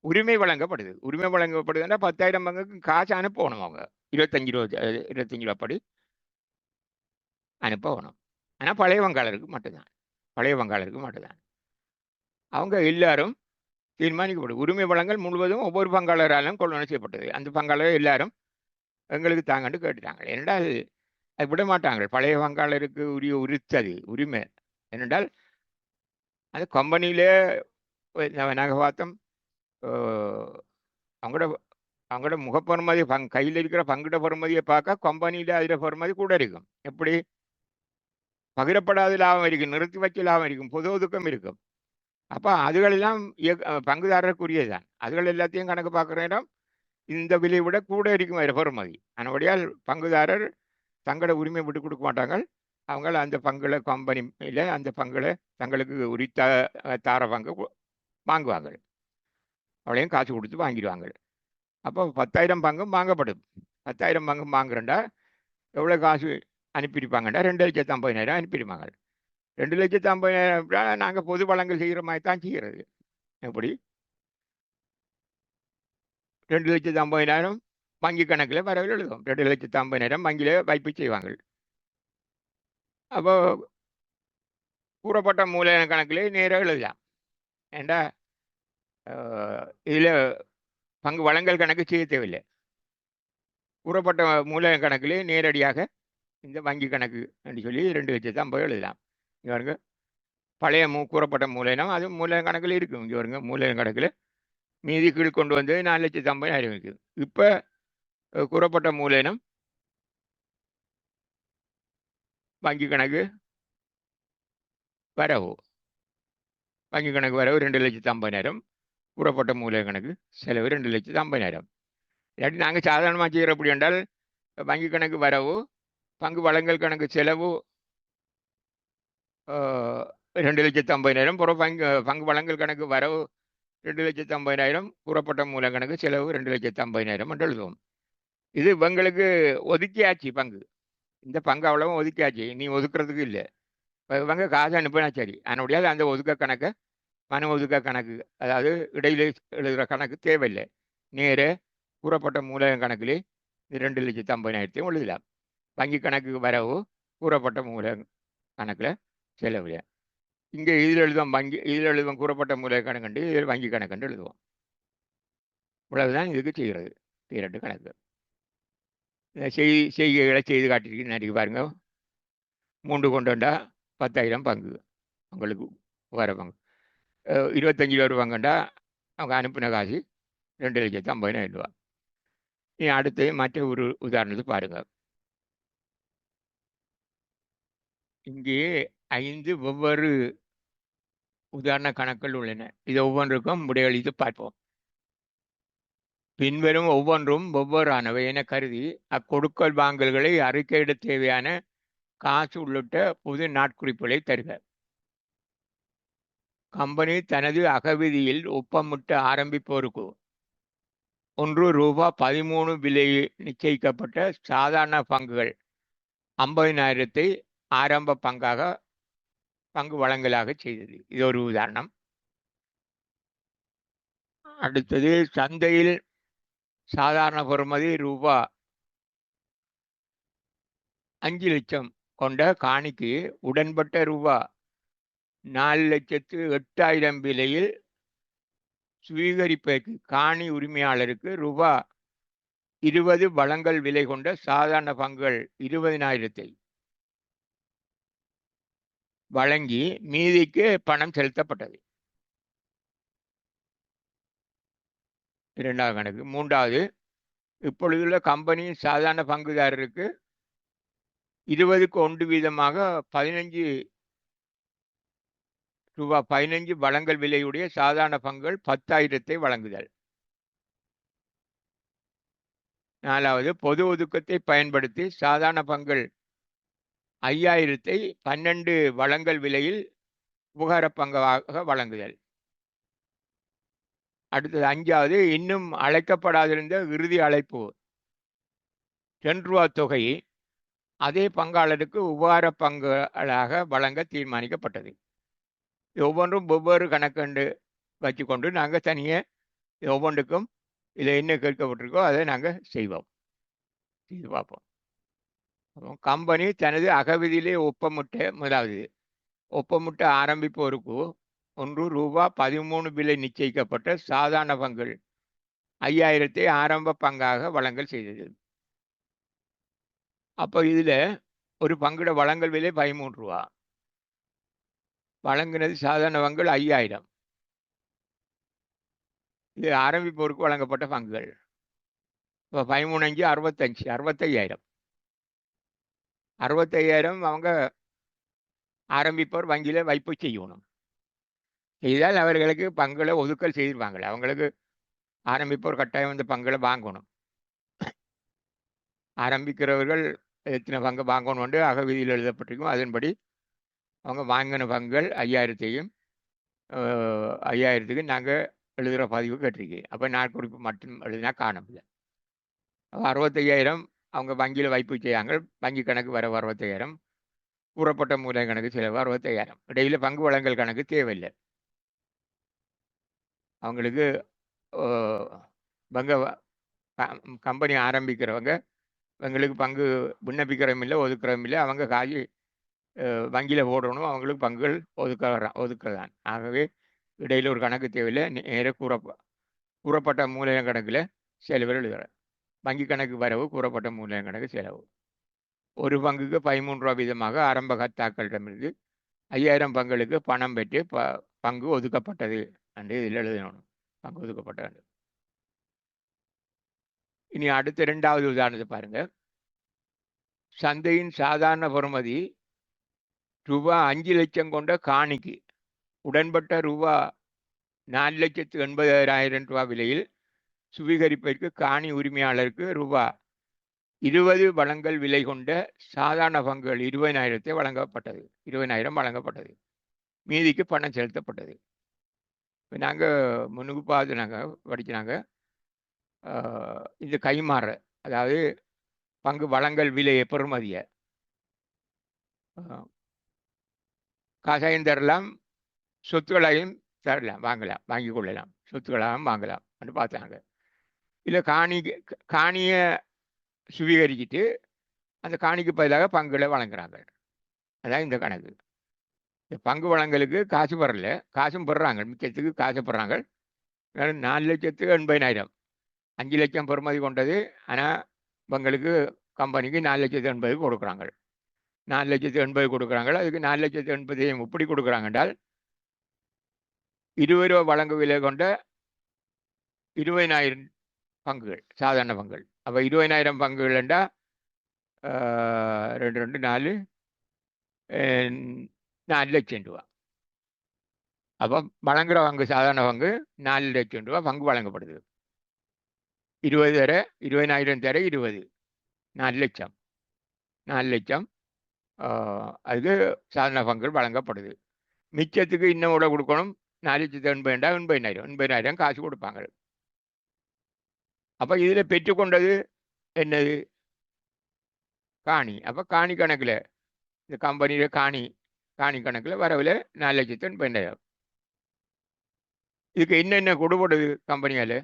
உரிமை வழங்கப்படுது. உரிமை வழங்கப்படுதுன்னா 10,000 பங்குக்கு காசு அனுப்பணும் அவங்க. 25 ரூபா படி அனுப்பணும். ஆனால் பழைய வங்காளருக்கு மட்டும்தான். பழைய வங்காளருக்கு மட்டும்தான். அவங்க எல்லாரும் தீர்மானிக்கப்படும். உரிமை வழங்கல் முழுவதும் ஒவ்வொரு பங்காளராலும் கொள்வனவு செய்யப்பட்டது. அந்த பங்காளர் எல்லாரும் எங்களுக்கு தாங்கன்னு கேட்டுட்டாங்க. ஏனென்றால் அது விட மாட்டாங்க. பழைய வங்காளருக்கு உரித்தது உரிமை. ஏனென்றால் அது கம்பெனியிலே நாங்கள் பார்த்தோம். அவங்களோட அவங்களோட முகப்பெறுமதி கையில் இருக்கிற பங்கிட பெறுமதியை பார்க்க கம்பெனியில் அதில் பெறுமதி கூட இருக்கும். எப்படி பகிரப்படாத லாபம் இருக்கும், நிறுத்தி வச்ச லாபம் இருக்கும், பொது ஒதுக்கம் இருக்கும். அப்போ அதுகளெல்லாம் பங்குதாரருக்குரியது தான். அதுகள் எல்லாத்தையும் கணக்கு பார்க்குற நேரம் இந்த விலையை விட கூட இருக்கும் அதில் பெறுமதி. அதனுடையால் பங்குதாரர் தங்களோட உரிமை விட்டு கொடுக்க மாட்டாங்க. அவங்க அந்த பங்குல கம்பெனியில் அந்த பங்குல தங்களுக்கு உரித்த தார பங்கு வாங்குவாங்க. அவளையும் காசு கொடுத்து வாங்கிடுவாங்க. அப்போ 10,000 பங்கும் வாங்கப்படும். 10,000 பங்கும் வாங்குறேன்டா எவ்வளோ காசு அனுப்பியிருப்பாங்கண்டா 2,50,000 அனுப்பிடுவாங்க. 2,50,000 நாங்கள் பொது வழங்கல் செய்கிற மாதிரி தான் செய்கிறது. எப்படி 2,50,000 வங்கி கணக்கில் வரவில் எழுதுவோம். 2,50,000 வங்கியில் வைப்பு செய்வாங்க. அப்போ கூறப்பட்ட மூலதன கணக்கிலே நேராக எழுதலாம். ஏண்டா இதில் பங்கு வழங்கல் கணக்கு செய்ய தேவையில்லை. கூறப்பட்ட மூலதன கணக்கிலே நேரடியாக இந்த வங்கி கணக்கு என்று சொல்லி 2,50,000 எழுதலாம். இங்கே வருங்க பழைய கூறப்பட்ட மூலதனம் அது மூலதன கணக்கில் இருக்கும். இங்கே வருங்க மூலதன கணக்கில் மீதி கீழ் கொண்டு வந்து 4,50,000 இருக்குது. இப்போ கூறப்பட்ட மூலதனம் வங்கி கணக்கு வரவு. வங்கி கணக்கு வரவு 2,50,000. கூறப்பட்ட மூலதன கணக்கு செலவு 2,50,000. இல்லாட்டி நாங்கள் சாதாரணமாக செய்கிற அப்படி என்றால் வங்கி கணக்கு வரவு பங்கு வழங்கல் கணக்கு செலவு 2,50,000. புறம் பங்கு வழங்கல் கணக்கு வரவு 2,50,000. கூறப்பட்ட மூல கணக்கு செலவு 2,50,000 என்று எழுதுவோம். இது இவங்களுக்கு ஒதுக்கியாச்சு பங்கு. இந்த பங்கு அவ்வளவும் ஒதுக்கியாச்சு, நீ ஒதுக்குறதுக்கு இல்லை. இவங்க காசு அனுப்பினா சரி. அதனுடைய அந்த ஒதுக்க கணக்கை மன ஒதுக்க கணக்கு, அதாவது இடையில எழுதுகிற கணக்கு தேவையில்லை. நேர கூறப்பட்ட மூலதன கணக்கிலே 2,50,000 எழுதலாம். வங்கி கணக்கு வரவு கூறப்பட்ட மூல கணக்கில் செலவு. இங்கே இதில் எழுதுவோம் இதில் எழுதுவோம் கூறப்பட்ட மூல கணக்கண்டு, இதில் வங்கி கணக்கண்டு எழுதுவோம். இவ்வளவுதான் இதுக்கு செய்கிறது திரட்டு கணக்கு. செய்கைகளை செய்து காட்டிருக்கு நடிக்க பாருங்க. 3 கொண்டு வந்தா 10,000 பங்கு உங்களுக்கு வர பங்கு. 25 ரூபா வாங்கண்டா அவங்க அனுப்பின காசு 2,50,000 ரூபா. நீ அடுத்து மற்ற ஒரு உதாரணத்தை பாருங்க. இங்கே 5 வெவ்வேறு உதாரண கணக்குகள் உள்ளன. இது ஒவ்வொன்றுக்கும் விடையளித்து பார்ப்போம். பின்வரும் ஒவ்வொன்றும் ஒவ்வொருவானவை என கருதி அக்கொடுக்கல் வாங்கல்களை அறிக்கையிட தேவையான காசு உள்ளிட்ட பொது நாட்குறிப்புகளை தருக. கம்பெனி தனது அகவிதியில் ஒப்பமிட்டு ஆரம்பிப்போருக்கு ₹1 விலையில் நிச்சயிக்கப்பட்ட சாதாரண பங்குகள் 50,000 ஆரம்ப பங்கு வழங்கலாக செய்தது. இது ஒரு உதாரணம். அடுத்தது சந்தையில் சாதாரண பெறுமதி ₹5,00,000 கொண்ட காணிக்கு உடன்பட்ட ₹4,08,000 விலையில் சுவீகரிப்பதற்கு காணி உரிமையாளருக்கு ₹20 வழங்கல் விலை கொண்ட சாதாரண பங்குகள் 20,000 வழங்கி மீதிக்கு பணம் செலுத்தப்பட்டது. இரண்டாவது கணக்கு. மூன்றாவது, இப்பொழுதுள்ள கம்பெனியின் சாதாரண பங்குதாரருக்கு 20க்கு 1 வீதமாக ₹15 வழங்கல் விலையுடைய சாதாரண பங்குகள் 10,000 வழங்குதல். நாலாவது, பொது ஒதுக்கத்தை பயன்படுத்தி சாதாரண பங்குகள் 5,000 12 வழங்கல் விலையில் உபகார பங்காக வழங்குதல். அடுத்தது அஞ்சாவது, இன்னும் அழைக்கப்படாதிருந்த இறுதி அழைப்பு ₹2 தொகை அதே பங்காளருக்கு உபார பங்குகளாக வழங்க தீர்மானிக்கப்பட்டது. ஒவ்வொன்றும் வெவ்வேறு கணக்கெண்டு வச்சுக்கொண்டு நாங்கள் தனியாக ஒவ்வொன்றுக்கும் இதில் என்ன கேட்கப்பட்டிருக்கோ அதை நாங்கள் செய்வோம், செய்து பார்ப்போம். கம்பெனி தனது அகவிதியிலே ஒப்பமிட்ட ஆரம்பிப்போருக்கு ₹13 விலை நிச்சயிக்கப்பட்ட சாதாரண பங்குகள் 5000 ஆரம்ப பங்காக வழங்கல் செய்தது. அப்போ இதில் ஒரு பங்குட வழங்கல் விலை ₹13, வழங்கினது சாதாரண பங்குகள் 5000. இது ஆரம்பிப்போருக்கு வழங்கப்பட்ட பங்குகள். இப்போ 13 5 65 65,000 அவங்க ஆரம்பிப்போர் வங்கியில் வைப்பு செய்யணும். செய்தால் அவர்களுக்கு பங்குகளை ஒதுக்கல் செய்திருவாங்க. அவங்களுக்கு ஆரம்பிப்போர் கட்டாயம் வந்து பங்குகளை வாங்கணும். ஆரம்பிக்கிறவர்கள் எத்தனை பங்கு வாங்கணும் அகவிதியில் எழுதப்பட்டிருக்கும். அதன்படி அவங்க வாங்கின பங்குகள் 5000க்கு நாங்கள் எழுதுகிற பதிவு கேட்டிருக்கு. அப்போ நாட்குறிப்பு மட்டும் எழுதினா காணவில்லை. அப்போ 65,000 அவங்க வங்கியில் வைப்பு செய்யாங்க. வங்கி கணக்கு வர 65,000, கூறப்பட்ட மூலை கணக்கு செலவு 65,000. இடையில் பங்கு வழங்கல் கணக்கு தேவையில்லை. அவங்களுக்கு பங்கு கம்பெனி ஆரம்பிக்கிறவங்க அவங்களுக்கு பங்கு விண்ணப்பிக்கிறதும் இல்லை, ஒதுக்குறதும் இல்லை. அவங்க காய் வங்கியில் போடணும், அவங்களுக்கு பங்குகள் ஒதுக்கதான். ஆகவே இடையில் ஒரு கணக்கு தேவையில்லை. நேர கூறப்பட்ட மூலதன கணக்கில் செலவில் எழுதுகிறேன். வங்கி கணக்கு வரவு, கூறப்பட்ட மூலதன கணக்கு செலவு. ஒரு பங்குக்கு ₹13 வீதமாக ஆரம்ப கர்த்தாக்களிடமிருந்து 5000 பங்குகளுக்கு பணம் பெற்று பங்கு ஒதுக்கப்பட்டது என்று இதில் எழுதணும். பங்கு ஒதுக்கப்பட்டது. இனி அடுத்த 2வது உதாரணத்தை பாருங்க. சந்தையின் சாதாரண பெறுமதி ₹5 லட்சம் கொண்ட காணிக்கு உடன்பட்ட ₹4,80,000 விலையில் சுவீகரிப்பிற்கு காணி உரிமையாளருக்கு ₹20 வழங்கல் விலை கொண்ட சாதாரண பங்குகள் 20,000 வழங்கப்பட்டது. 20,000 வழங்கப்பட்டது. மீதிக்கு பணம் செலுத்தப்பட்டது. இப்போ நாங்கள் முன்னுக்கு பார்த்து நாங்கள் படிக்கிறாங்க. இது கைமாறு, அதாவது பங்கு வழங்கல் விலையை பெறுமதியை காசாயம் தரலாம், சொத்துக்களையும் தரலாம், வாங்கி கொள்ளலாம், சொத்துக்களாகவும் வாங்கலாம் என்று பார்த்தாங்க. இல்லை காணியை சுவீகரிச்சுட்டு அந்த காணிக்கு பதிலாக பங்குகளை வழங்குறாங்க. அதான் இந்த கணக்கு. இந்த பங்கு வழங்கலுக்கு காசு பெறல, காசும் பெறுறாங்க, மிச்சத்துக்கு காசு பெறாங்க. 4,80,000 5 லட்சம் பெறுமதி கொண்டது. ஆனால் இவங்களுக்கு கம்பெனிக்கு 4,80,000 கொடுக்குறாங்க. 4,80,000 கொடுக்குறாங்க. அதுக்கு 4,80,000 எப்படி கொடுக்குறாங்க என்றால் ₹20 வழங்கு விலை கொண்ட 20,000 பங்குகள், சாதாரண பங்குகள். அப்போ 20,000 பங்குகள் என்றால் 2 2 4 4 லட்சம் ரூபா. அப்போ வழங்குற பங்கு சாதாரண பங்கு 4 லட்சம் ரூபா பங்கு வழங்கப்படுது. 20,000 தர 20 4 லட்சம் 4 லட்சம் அதுக்கு சாதாரண பங்குகள் வழங்கப்படுது. மிச்சத்துக்கு இன்னும் கூட கொடுக்கணும். 4,80,000 80,000 காசு கொடுப்பாங்க. அப்போ இதில் பெற்றுக்கொண்டது என்னது? காணி. அப்போ காணி கணக்கில் இந்த கம்பெனியில் காணி கணக்கில் வரவில் 4,80,000. இதுக்கு என்னென்ன கொடுபடுது கம்பெனியால்?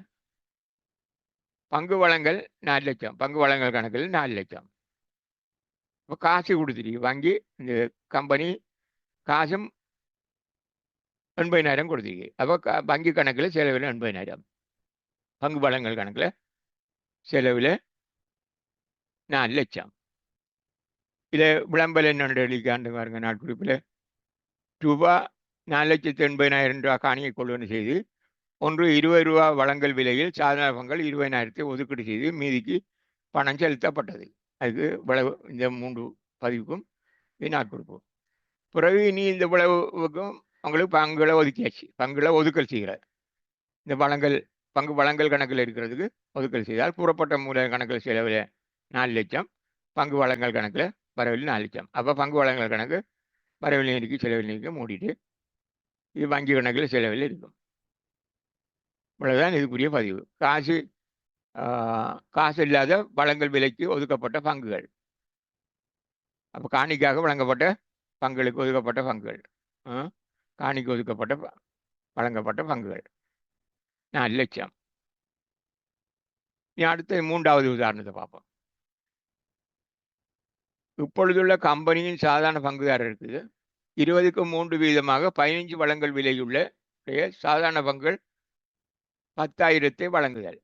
பங்கு வழங்கல் 4 லட்சம், பங்கு வழங்கல் கணக்கில் 4 லட்சம். இப்போ காசு கொடுத்துருக்கு வாங்கி. இந்த கம்பெனி காசும் 80,000 கொடுத்துருக்கு. அப்போ வங்கி கணக்கில் செலவில் 80,000, பங்கு வழங்கல் கணக்கில் செலவில் 4 லட்சம். இதில் விளம்பரம் என்னென்று எழுதிக்காண்டு பாருங்க. நாட்குறிப்பில் ₹4,80,000 காணியை கொள்வனவு செய்து ₹20 வழங்கல் விலையில் சாதாரண பங்குகள் 20,000 ஒதுக்கீடு செய்து மீதிக்கு பணம் செலுத்தப்பட்டது. அதுக்கு விளைவு இந்த 3 பதிவுக்கும் இது நாட்குறிப்பு. பிறகு இனி இந்த விளைவுக்கும் அவங்களுக்கு பங்குகளை ஒதுக்கியாச்சு. பங்குகளை ஒதுக்கல் செய்கிறார். இந்த பங்கு வழங்கல் கணக்கில் இருக்கிறதுக்கு ஒதுக்கல் செய்தால் கூறப்பட்ட மூல கணக்கில் செலவில் 4 லட்சம், பங்கு வழங்கல் கணக்கில் வரவில் 4 லட்சம். அப்போ பங்கு வழங்கல் கணக்கு வரவில் நீதிக்கு செலவில் நீதிக்கு மூடிட்டு இது வங்கி கணக்கில் செலவில் இருக்கும். இவ்வளவுதான் இதுக்குரிய பதிவு. காசு இல்லாத வழங்கல் விலைக்கு ஒதுக்கப்பட்ட பங்குகள். அப்போ காணிக்காக வழங்கப்பட்ட பங்களுக்கு ஒதுக்கப்பட்ட பங்குகள், காணிக்கு ஒதுக்கப்பட்ட வழங்கப்பட்ட பங்குகள் 4,00,000. இனி அடுத்த 3வது உதாரணத்தை பார்ப்போம். இப்பொழுதுள்ள கம்பெனியின் சாதாரண பங்குதாரருக்கு 20க்கு 3% 15 வழங்கல் விலையுள்ள சாதாரண பங்குகள் 10,000 வழங்குதல்.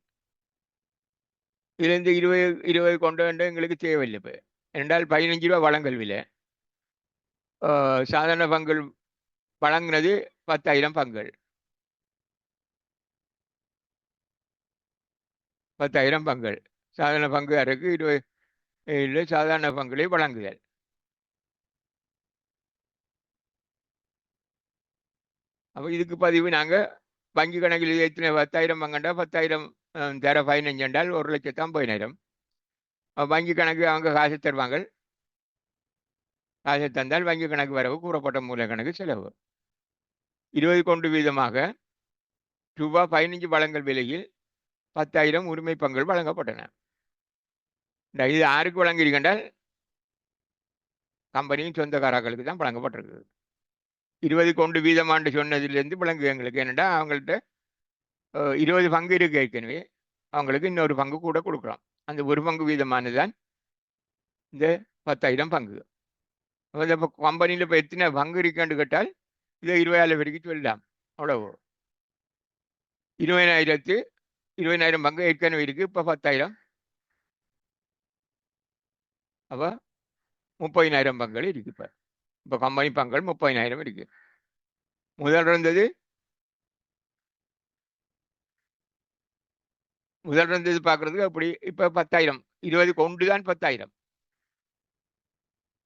இதுலேருந்து 20 கொண்டு வந்து எங்களுக்கு தேவையில்லை. இப்போ என்றால் 15 ரூபா வழங்கல் விலை, சாதாரண பங்குகள் வழங்கினது 10,000 பங்குகள். 10,000 பங்குகள் சாதாரண பங்குதாரருக்கு 20 சாதாரண பங்குகளை வழங்குதல். அப்போ இதுக்கு பதிவு நாங்கள் வங்கி கணக்கில் எத்தனை 10,000 பங்கண்டா 10,000 தர 15 என்றால் 1,50,000. வங்கி கணக்கு அவங்க காசு தருவாங்க. காசை தந்தால் வங்கி கணக்கு வரவு கூறப்பட்ட மூல கணக்கு செலவு. 20 கொண்டு வீதமாக ரூபாய் 15 வழங்கல் விலையில் 10,000 உரிமை பங்குகள் வழங்கப்பட்டன. இது யாருக்கு வழங்கியிருக்கின்றால் கம்பெனியின் சொந்தக்காரர்களுக்கு தான் வழங்கப்பட்டிருக்கு. 20 கொண்டு வீதமாண்டு சொன்னதிலிருந்து விளங்கு எங்களுக்கு. என்னென்னா அவங்கள்ட்ட 20 பங்கு இருக்கு ஏற்கனவே, அவங்களுக்கு இன்னொரு பங்கு கூட கொடுக்குறோம். அந்த ஒரு பங்கு வீதமானதுதான் இந்த 10,000 பங்கு. இப்போ கம்பெனியில் இப்போ எத்தனை பங்கு இருக்குன்னு கேட்டால் இதை 20,000 வரைக்கும் சொல்லலாம். அவ்வளவு 20,000 பங்கு ஏற்கனவே இருக்கு. இப்போ 10,000, அப்போ 30,000 பங்குகள் இருக்கு. இப்போ கம்பெனி பங்குகள் 30,000 இருக்கு. முதல் இருந்தது பார்க்கறதுக்கு அப்படி. இப்போ 10,000, 20 கொண்டு தான் 10,000.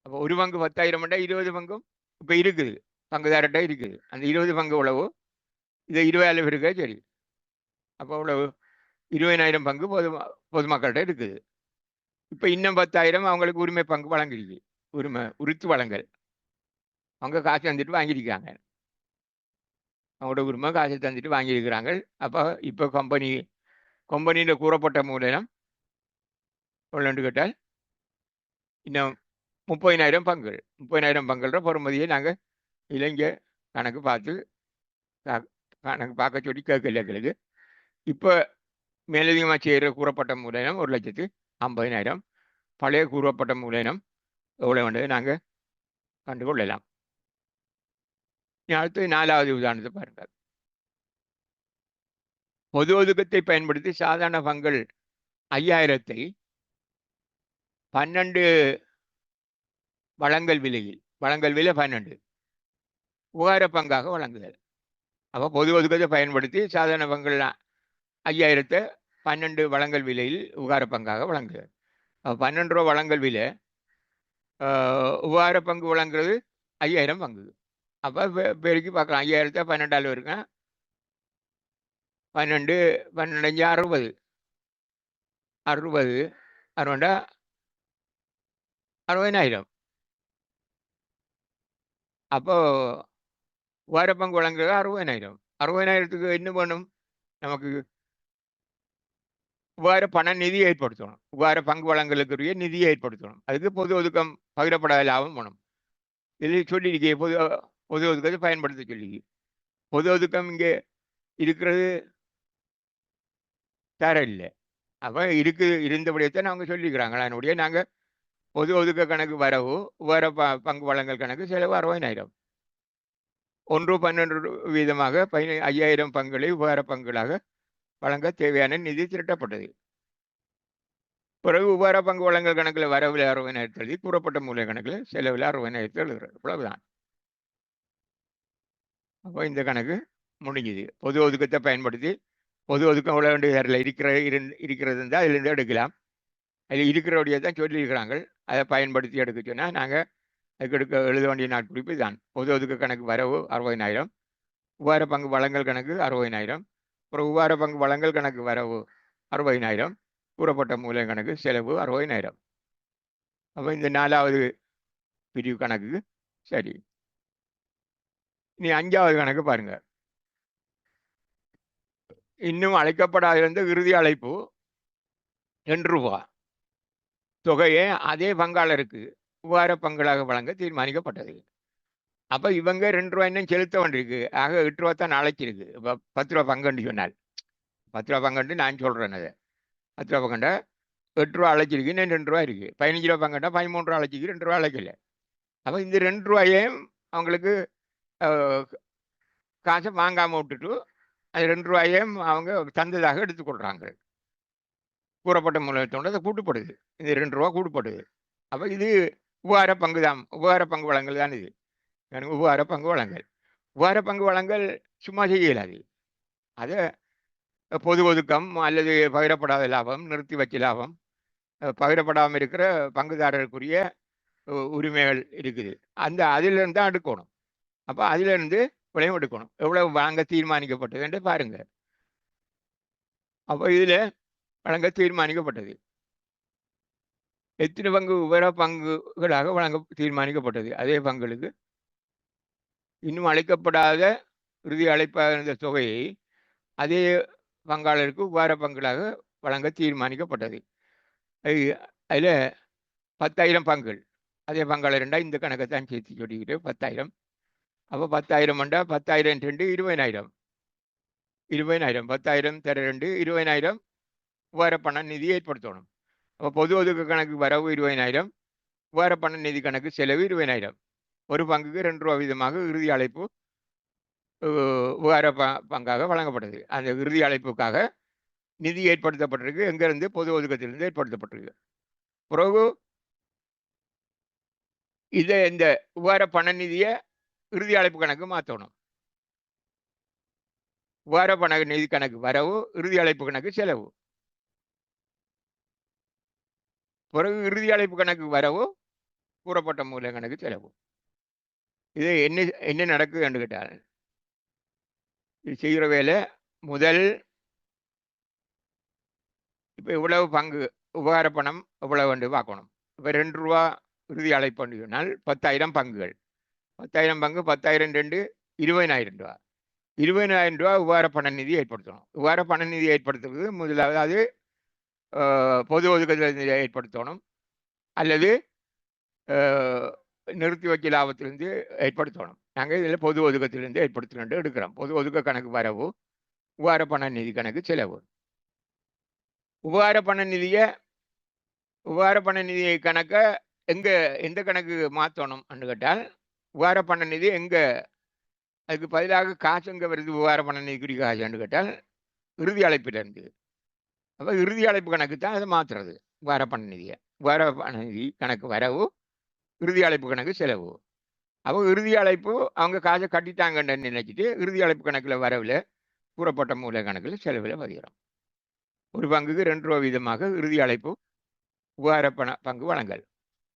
அப்போ ஒரு பங்கு 10,000 20 பங்கும் இப்போ இருக்குது, பங்குதாரர்கிட்ட இருக்குது. அந்த 20 பங்கு உழவு இதை 20,000 இருக்கா சரி. அப்போ உழவு 20,000 பங்கு பொதுமக்கள்கிட்ட இருக்குது. இப்போ இன்னும் 10,000 அவங்களுக்கு உரிமை பங்கு வழங்கிருக்கு. உரித்து வழங்கல். அவங்க காசு தந்துட்டு வாங்கியிருக்காங்க. அவங்களோட உரிமை காசு தந்துட்டு வாங்கியிருக்கிறாங்க. அப்போ இப்போ கம்பெனியில் கூறப்பட்ட மூலம் எவ்வளோன்னு கேட்டால் இன்னும் 30,000 பங்குகள். 30,000 பங்குகள பொறுமதியை நாங்கள் இளைஞ கணக்கு பார்க்க சொல்லி கேட்கல எங்களுக்கு. இப்போ மேலதிகமாக செய்கிற கூறப்பட்ட மூலம் 1,50,000. பழைய கூறப்பட்ட மூலம் எவ்வளோ வேண்டது நாங்கள் கண்டுகொள்ளலாம். அடுத்து 4வது உதாரணத்தை பாருங்கள். பொது ஒதுக்கத்தை பயன்படுத்தி சாதாரண பங்குகள் 5,000 12 வழங்கல் விலை 12 உகார பங்காக வழங்குதல். அப்போ பொது ஒதுக்கத்தை பயன்படுத்தி சாதாரண பங்குகள் 5,000 12 வழங்கல் விலையில் உகார பங்காக வழங்குதல். 12 ரூபா வழங்கல் விலை, உகார பங்கு வழங்குறது 5,000 பங்கு. அப்போ பெருக்கி பார்க்கலாம். 5,000 12 இருக்கேன். 12 12 60 60 60,000. அப்போ உகார பங்கு வழங்குறது 60,000. 60,000க்கு என்ன வேணும்? நமக்கு உகார பண நிதி ஏற்படுத்தணும். உகார பங்கு வழங்கலுக்குரிய நிதியை ஏற்படுத்தணும். அதுக்கு பொது ஒதுக்கம் பகிரப்படாத லாபம் வேணும். இதில் சொல்லியிருக்கே பொது ஒதுக்கத்தை பயன்படுத்த சொல்லி. பொது ஒதுக்கம் இங்கே இருக்கிறது தர இல்லை. அப்போ இருந்தபடியத்தான் அவங்க சொல்லிக்கிறாங்களா. என்னுடைய நாங்கள் பொது ஒதுக்க கணக்கு வரவு உகார பங்கு வழங்கல் கணக்கு செலவு 60,000. 1/12 5,000 பங்குகளை உகார பங்குகளாக வழங்க தேவையான நிதி திரட்டப்பட்டது. பிறகு உபார பங்கு வழங்கல் கணக்கில் வரவில் 60,000 எழுதி கூறப்பட்ட மூல கணக்கில் செலவில் 60,000 எழுதுகிறது. இவ்வளவுதான். அப்போ இந்த கணக்கு முடிஞ்சுது. பொது ஒதுக்கத்தை பயன்படுத்தி பொது ஒதுக்கம் உள்ள வேண்டிய இருக்கிறது இருந்தால் அதிலிருந்து எடுக்கலாம். அதில் இருக்கிறபடியே தான் சொல்லியிருக்கிறாங்க. அதை பயன்படுத்தி எடுக்க சொன்னால் நாங்கள் அதுக்கு எழுத வேண்டிய நாட்குறிப்பு தான். பொது ஒதுக்க கணக்கு வரவு 60,000, உபார பங்கு வழங்கல் கணக்கு 60,000, அப்புறம் உபார பங்கு வழங்கல் கணக்கு வரவு 60,000, கூறப்பட்ட மூல கணக்கு செலவு 60,000. அப்போ இந்த 4வது பிரிவு கணக்கு சரி. இனி 5வது கணக்கு பாருங்க. இன்னும் அழைக்கப்படாதிருந்த இறுதி அழைப்பு 2 ரூபா தொகையை அதே பங்காளருக்கு உபகார பங்குகளாக வழங்க தீர்மானிக்கப்பட்டது. அப்ப இவங்க 2 ரூபாய் இன்னும் செலுத்த வேண்டியிருக்கு. ஆக 8 ரூபா தான் நாளைக்கு இருக்கு. இப்ப 10 ரூபா பங்குன்னு சொன்னால் 10 ரூபா பங்குன்னு நான் சொல்றேன் அதை. 10 ரூபா பங்குண்டா 8 ரூபா அழைச்சிருக்கு, இன்னும் 2 ரூபா இருக்கு. 15 ரூபா பங்குண்டா 13 ரூபா அழைச்சிருக்கு, 2 ரூபா அழைக்கல. அப்ப இந்த 2 ரூபாயையும் அவங்களுக்கு காசை வாங்காம விட்டுட்டு அது 2 ரூபாயையும் அவங்க தந்ததாக எடுத்துக்கொள்றாங்க. கூறப்பட்ட மூலத்தோடு அதை கூட்டுப்படுது. இது 2 ரூபா கூட்டுப்படுது. அப்ப இது உபகார பங்கு தான். உபகார பங்கு வழங்கல் தான் இது. உபகார பங்கு வழங்கல். உபகார பங்கு வழங்கல் சும்மா செய்ய இயலாது. அதை பொது ஒதுக்கம் அல்லது பகிரப்படாத லாபம், நிறுத்தி வச்ச லாபம், பகிரப்படாமல் இருக்கிற பங்குதாரருக்குரிய உரிமைகள் இருக்குது. அதிலிருந்து தான் எடுக்கணும். அப்ப அதிலிருந்து விளையும் எடுக்கணும். எவ்வளவு வழங்க தீர்மானிக்கப்பட்டது என்று பாருங்க. அப்ப இதுல வழங்க தீர்மானிக்கப்பட்டது. எத்தனை பங்கு உபகார பங்குகளாக வழங்க தீர்மானிக்கப்பட்டது. அதே பங்குகளுக்கு இன்னும் அழைக்கப்படாத இறுதி அழைப்பாக தொகையை அதே பங்காளருக்கு உபகார பங்குகளாக வழங்க தீர்மானிக்கப்பட்டது. அதில் 10,000 பங்குகள் அதே பங்காளர் ரெண்டா இந்த கணக்கை தான் சேர்த்து சொல்லிக்கிட்டு 10,000. அப்போ 10,000 வண்டா 10,000 2 20,000. 20,000 10,000 தர 2 20,000 உபகார பண நிதி ஏற்படுத்தணும். அப்போ பொது ஒதுக்கு கணக்கு வரவு 20,000, உபகார பண நிதி கணக்கு செலவு 20,000. ஒரு பங்குக்கு 2 ரூபா வீதமாக இறுதி அழைப்பு உபகார பங்காக வழங்கப்பட்டது. அந்த இறுதி அழைப்புக்காக நிதி ஏற்படுத்தப்பட்டிருக்கு. எங்கிருந்து? பொது ஒதுக்கத்திலிருந்து ஏற்படுத்தப்பட்டிருக்கு. பிறகு இதை இந்த உபகார பண நிதியை இறுதி அழைப்பு கணக்கு மாற்றணும். உபகார பண நிதி கணக்கு வரவு, இறுதி அழைப்பு கணக்கு செலவு. பிறகு இறுதி அழைப்பு கணக்கு வரவு, கூறப்பட்ட மூல கணக்கு செலவு. இது என்ன நடக்குது என்று கேட்டால், இது செய்கிற வேலை முதல் இப்போ இவ்வளவு பங்கு உபகார பணம் எவ்வளவு என்று பார்க்கணும். இப்போ 2 ரூபா இறுதி அழைப்பு சொன்னால் 10,000 பங்குகள். 10,000 பங்கு 10,000 2 20,000 ரூபா. 20,000 ரூபா உபகார பண நிதி ஏற்படுத்தணும். உபகார பண நிதி ஏற்படுத்துறது முதலாவது அது பொது ஒதுக்கத்தில் ஏற்படுத்தணும் அல்லது நிறுத்தி வச்ச லாபத்திலிருந்து ஏற்படுத்தணும். நாங்கள் இதில் பொது ஒதுக்கத்திலிருந்து ஏற்படுத்தணும் எடுக்கிறோம். பொது ஒதுக்க கணக்கு வரவு, உபகார பண நிதி கணக்கு செலவு. உபகார பண நிதியை கணக்க எந்த கணக்கு மாற்றணும் கேட்டால், உபகார பண நிதி அதுக்கு பதிலாக காசு எங்கே வருது? உபகார பண நிதிக்குரிய காசு கேட்டால் இறுதி அழைப்பிலிருந்து. அப்போ இறுதி அழைப்பு கணக்கு தான் அதை மாற்றுறது. உபகார பண நிதியை உபகார பண நிதி கணக்கு வரவு, இறுதி அழைப்பு கணக்கு செலவு. அப்போ இறுதி அழைப்பு அவங்க காசை கட்டிட்டாங்கன்னு நினைச்சிட்டு இறுதி அழைப்பு கணக்கில் வரவில் கூறப்பட்ட மூல கணக்கில் செலவில் பதிகிறோம். ஒரு பங்குக்கு 2 ரூபா வீதமாக இறுதி அழைப்பு உபகார பங்கு வழங்கல்.